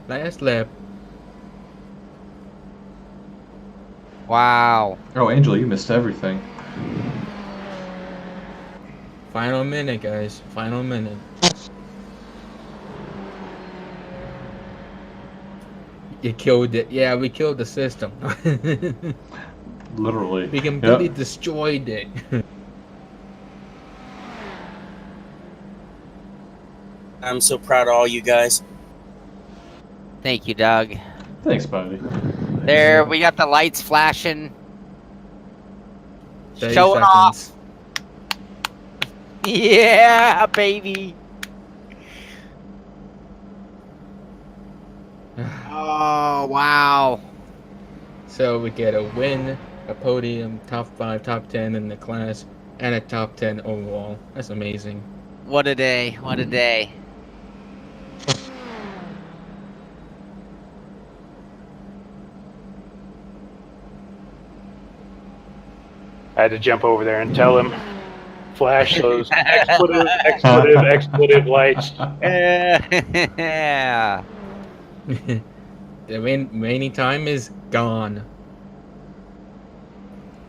Last lap. Wow. Oh, Angel, you missed everything. Final minute, guys. Final minute. You killed it. Yeah, we killed the system. Literally. We completely Yep. destroyed it. I'm so proud of all you guys. Thank you, Doug. Thanks, buddy. There, we got the lights flashing. 30 Showing off. seconds. Yeah, baby. Oh, wow. So we get a win, a podium, top 5, top 10 in the class, and a top 10 overall. That's amazing. What a day. What a day. I had to jump over there and tell him, flash those expletive lights. Yeah. The remaining time is gone.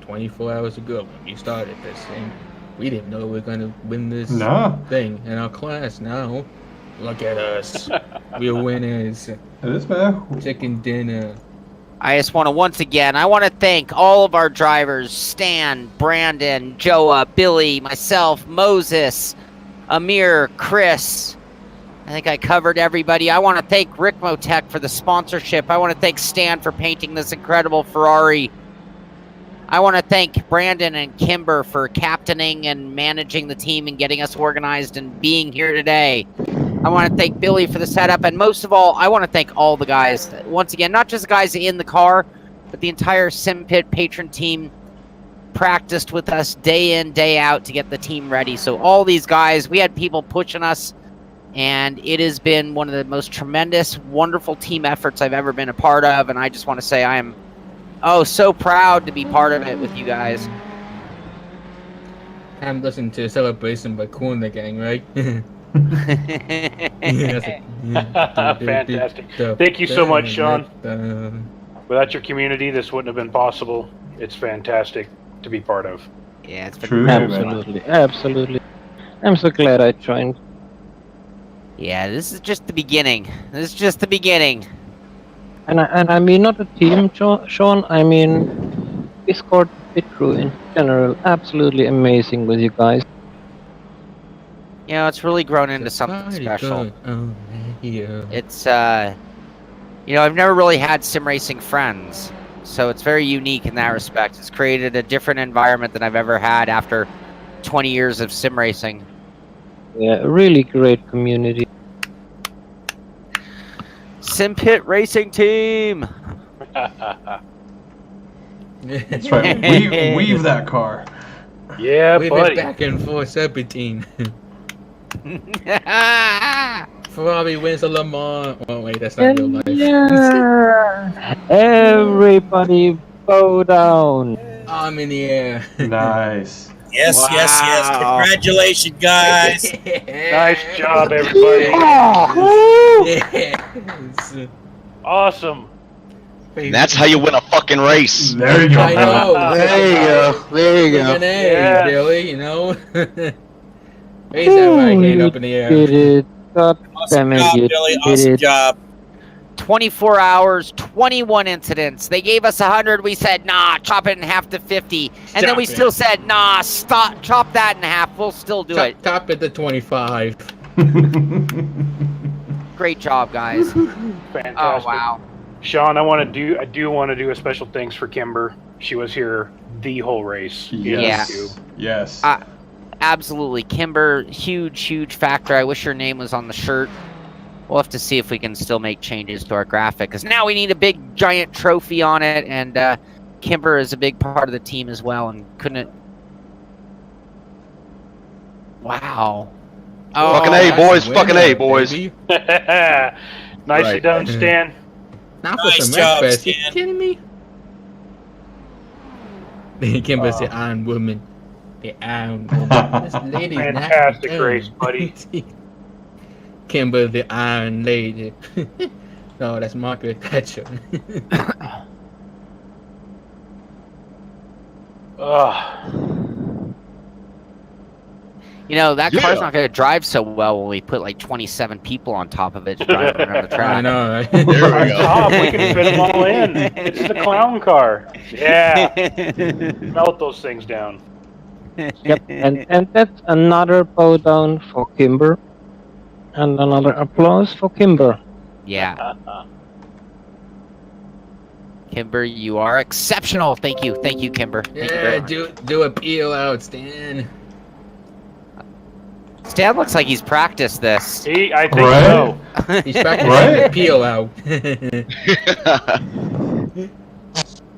24 hours ago when we started this thing, we didn't know we were gonna win this No. thing in our class. Now, look at us. We're winners. It is, man. Chicken dinner. I just want to I want to thank all of our drivers, Stan, Brandon, Joa, Billy, myself, Moses, Amir, Chris, I think I covered everybody. I want to thank Rick Motec for the sponsorship. I want to thank Stan for painting this incredible Ferrari. I want to thank Brandon and Kimber for captaining and managing the team and getting us organized and being here today. I want to thank Billy for the setup. And most of all, I want to thank all the guys. Once again, not just the guys in the car, but the entire SimPit patron team practiced with us day in, day out to get the team ready. So all these guys, we had people pushing us, and it has been one of the most tremendous, wonderful team efforts I've ever been a part of. And I just want to say I am so proud to be part of it with you guys. I'm listening to a celebration by Cool in the Gang, right? Fantastic. Thank you so much, Sean. Without your community, this wouldn't have been possible. It's fantastic to be part of. Yeah, it's been True. Absolutely, absolutely. I'm so glad I joined. Yeah, this is just the beginning. This is just the beginning. And I mean not the team, Sean. I mean Discord pit crew in general. Absolutely amazing with you guys. You know, it's really grown into something special. It's you know, I've never really had sim racing friends, so it's very unique in that respect. It's created a different environment than I've ever had after 20 years of sim racing. Yeah, a really great community. SimPit Racing Team! That's right. Weave that car. Yeah, Weave buddy. it back and forth, Serpentine. Ferrari wins the Le Mans. Oh wait, that's not real life. Yeah. Everybody bow down. Arm in the air. Nice. Yes, Wow. yes. Congratulations, guys. Nice job, everybody. Yes. Awesome. And that's how you win a fucking race. There you go. I know. There you go. There you go. An A, Yes. Billy, you know? Raise that right hand up in the air. Did it. God Awesome damn it, job, you Billy. did Awesome it. job. 24 hours, 21 incidents. They gave us 100. We said, nah, chop it in half to 50. And then we still said, nah, stop, chop that in half. We'll still do it. Top it to 25. Great job, guys. Fantastic. Oh, wow. Sean, I do want to do a special thanks for Kimber. She was here the whole race. Yes. YouTube. Yes. Absolutely. Kimber, huge factor. I wish her name was on the shirt. We'll have to see if we can still make changes to our graphic, because now we need a big, giant trophy on it, and Kimber is a big part of the team as well, and couldn't... Wow. Fucking A, boys. Fucking A, boys. Nicely Right. done, Stan. Not for Nice some job, breakfast. You Stan. kidding me? Kimber's the Iron Woman. The Iron Woman. This lady's Fantastic not race, buddy. Kimber the Iron Lady. No, that's Margaret Thatcher. You know, that car's Yeah. not going to drive so well when we put like 27 people on top of it to drive around the I track. know, right? There we On go. top, we can fit them all in. It's the clown car. Yeah. Melt those things down. Yep, and that's another bow down for Kimber. And another applause for Kimber. Yeah. Kimber, you are exceptional. Thank you, Kimber. Thank you very Yeah, much. do a peel out, Stan. Stan looks like he's practiced this. See, I think Right? so. He's practicing Right? the peel out.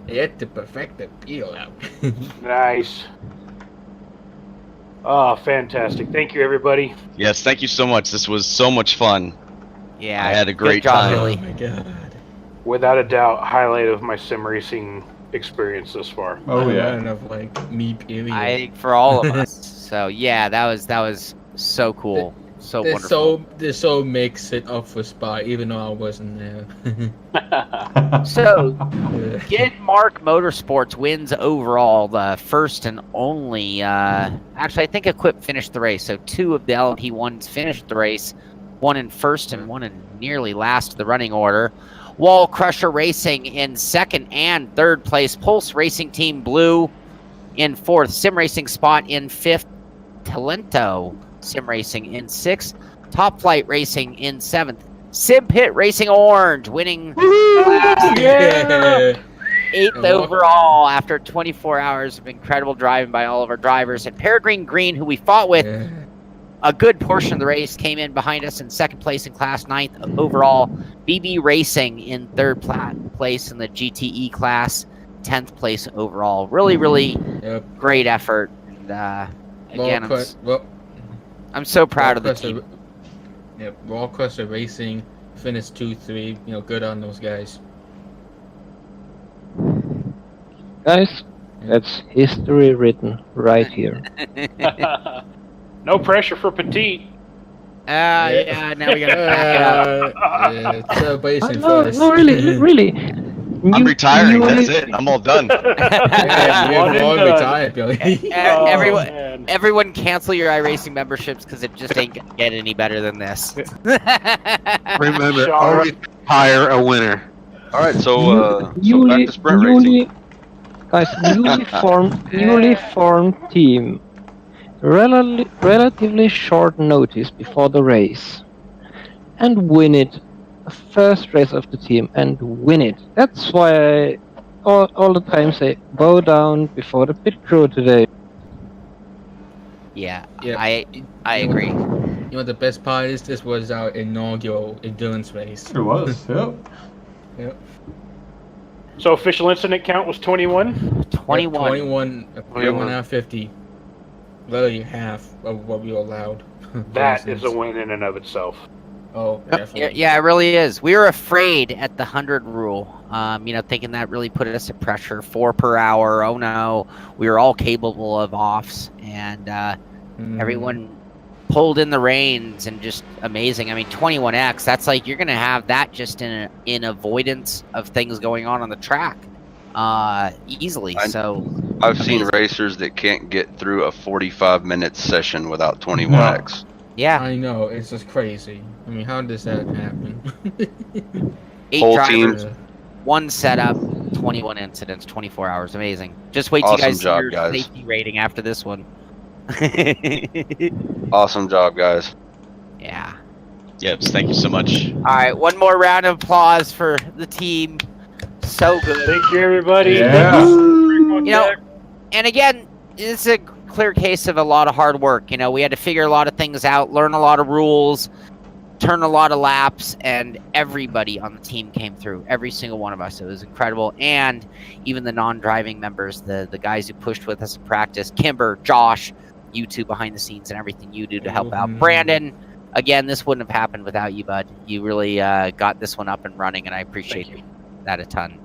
He had to perfect the peel out. Nice. Oh, fantastic. Thank you, everybody. Yes, thank you so much. This was so much fun. Yeah, I had a good great job, time. Oh Billy. my god. Without a doubt, highlight of my sim racing experience thus far. Oh yeah. Of like me, period. I think for all of us. So yeah, that was so cool, so wonderful. This so makes it up for spot, even though I wasn't there. So, Yeah. Get Mark Motorsports wins overall, the first and only. Actually, I think Equip finished the race. So 2 of the LMP1s finished the race, 1 in first and 1 in nearly last of the running order. Wall Crusher Racing in second and third place. Pulse Racing Team Blue in fourth. Sim Racing Spot in fifth. Talento Sim Racing in sixth. Top Flight Racing in 7th. Sim Pit Racing Orange winning Yeah. 8th overall after 24 hours of incredible driving by all of our drivers. And Peregrine Green, who we fought with a good portion of the race, came in behind us in 2nd place in class, 9th overall. BB Racing in 3rd place in the GTE class, 10th place overall. Really, really great effort. And again, I'm so proud of the team. Raw Crusher Racing finished 2-3. Good on those guys. Guys, that's history written right here. No pressure for Petite. Yeah, now we gotta back it up. Celebration no, first. no, really. I'm retiring. That's it. I'm all done. You're all retired, Billy. Everyone cancel your iRacing memberships because it just ain't gonna get any better than this. Remember, always hire a winner. All right, so back to sprint racing. Guys, newly formed team. Relatively short notice before the race, and win it. First race of the team and win it. That's why I all the time say bow down before the pit crew today. Yeah. I agree. The best part is this was our inaugural endurance race. It was. Yep. So official incident count was 21? 21. 21 out of 50. Literally half of what we were allowed. That is a win in and of itself. Oh, definitely. Yeah, it really is. We were afraid at the 100 rule, thinking that really put us at pressure. 4 per hour. Oh no, we were all capable of offs, and everyone pulled in the reins and just amazing. I mean, 21x. That's like you're gonna have that just in avoidance of things going on the track, easily. I've seen racers that can't get through a 45-minute session without 21x. Yeah, I know, it's just crazy. I mean, how does that happen? 8 Whole drivers, team. 1 setup, 21 incidents, 24 hours. Amazing. Just wait till Awesome you guys see job, your guys. safety rating after this one. Awesome job, guys. Yeah. Yes, thank you so much. All right, one more round of applause for the team. So good. Thank you, everybody. Yeah. And again, it's a clear case of a lot of hard work. We had to figure a lot of things out, learn a lot of rules, turn a lot of laps, and everybody on the team came through. Every single one of us. It was incredible. And even the non-driving members, the guys who pushed with us in practice, Kimber, Josh, you two behind the scenes and everything you do to help out. Brandon, again, this wouldn't have happened without you, bud. You really got this one up and running, and I appreciate that a ton.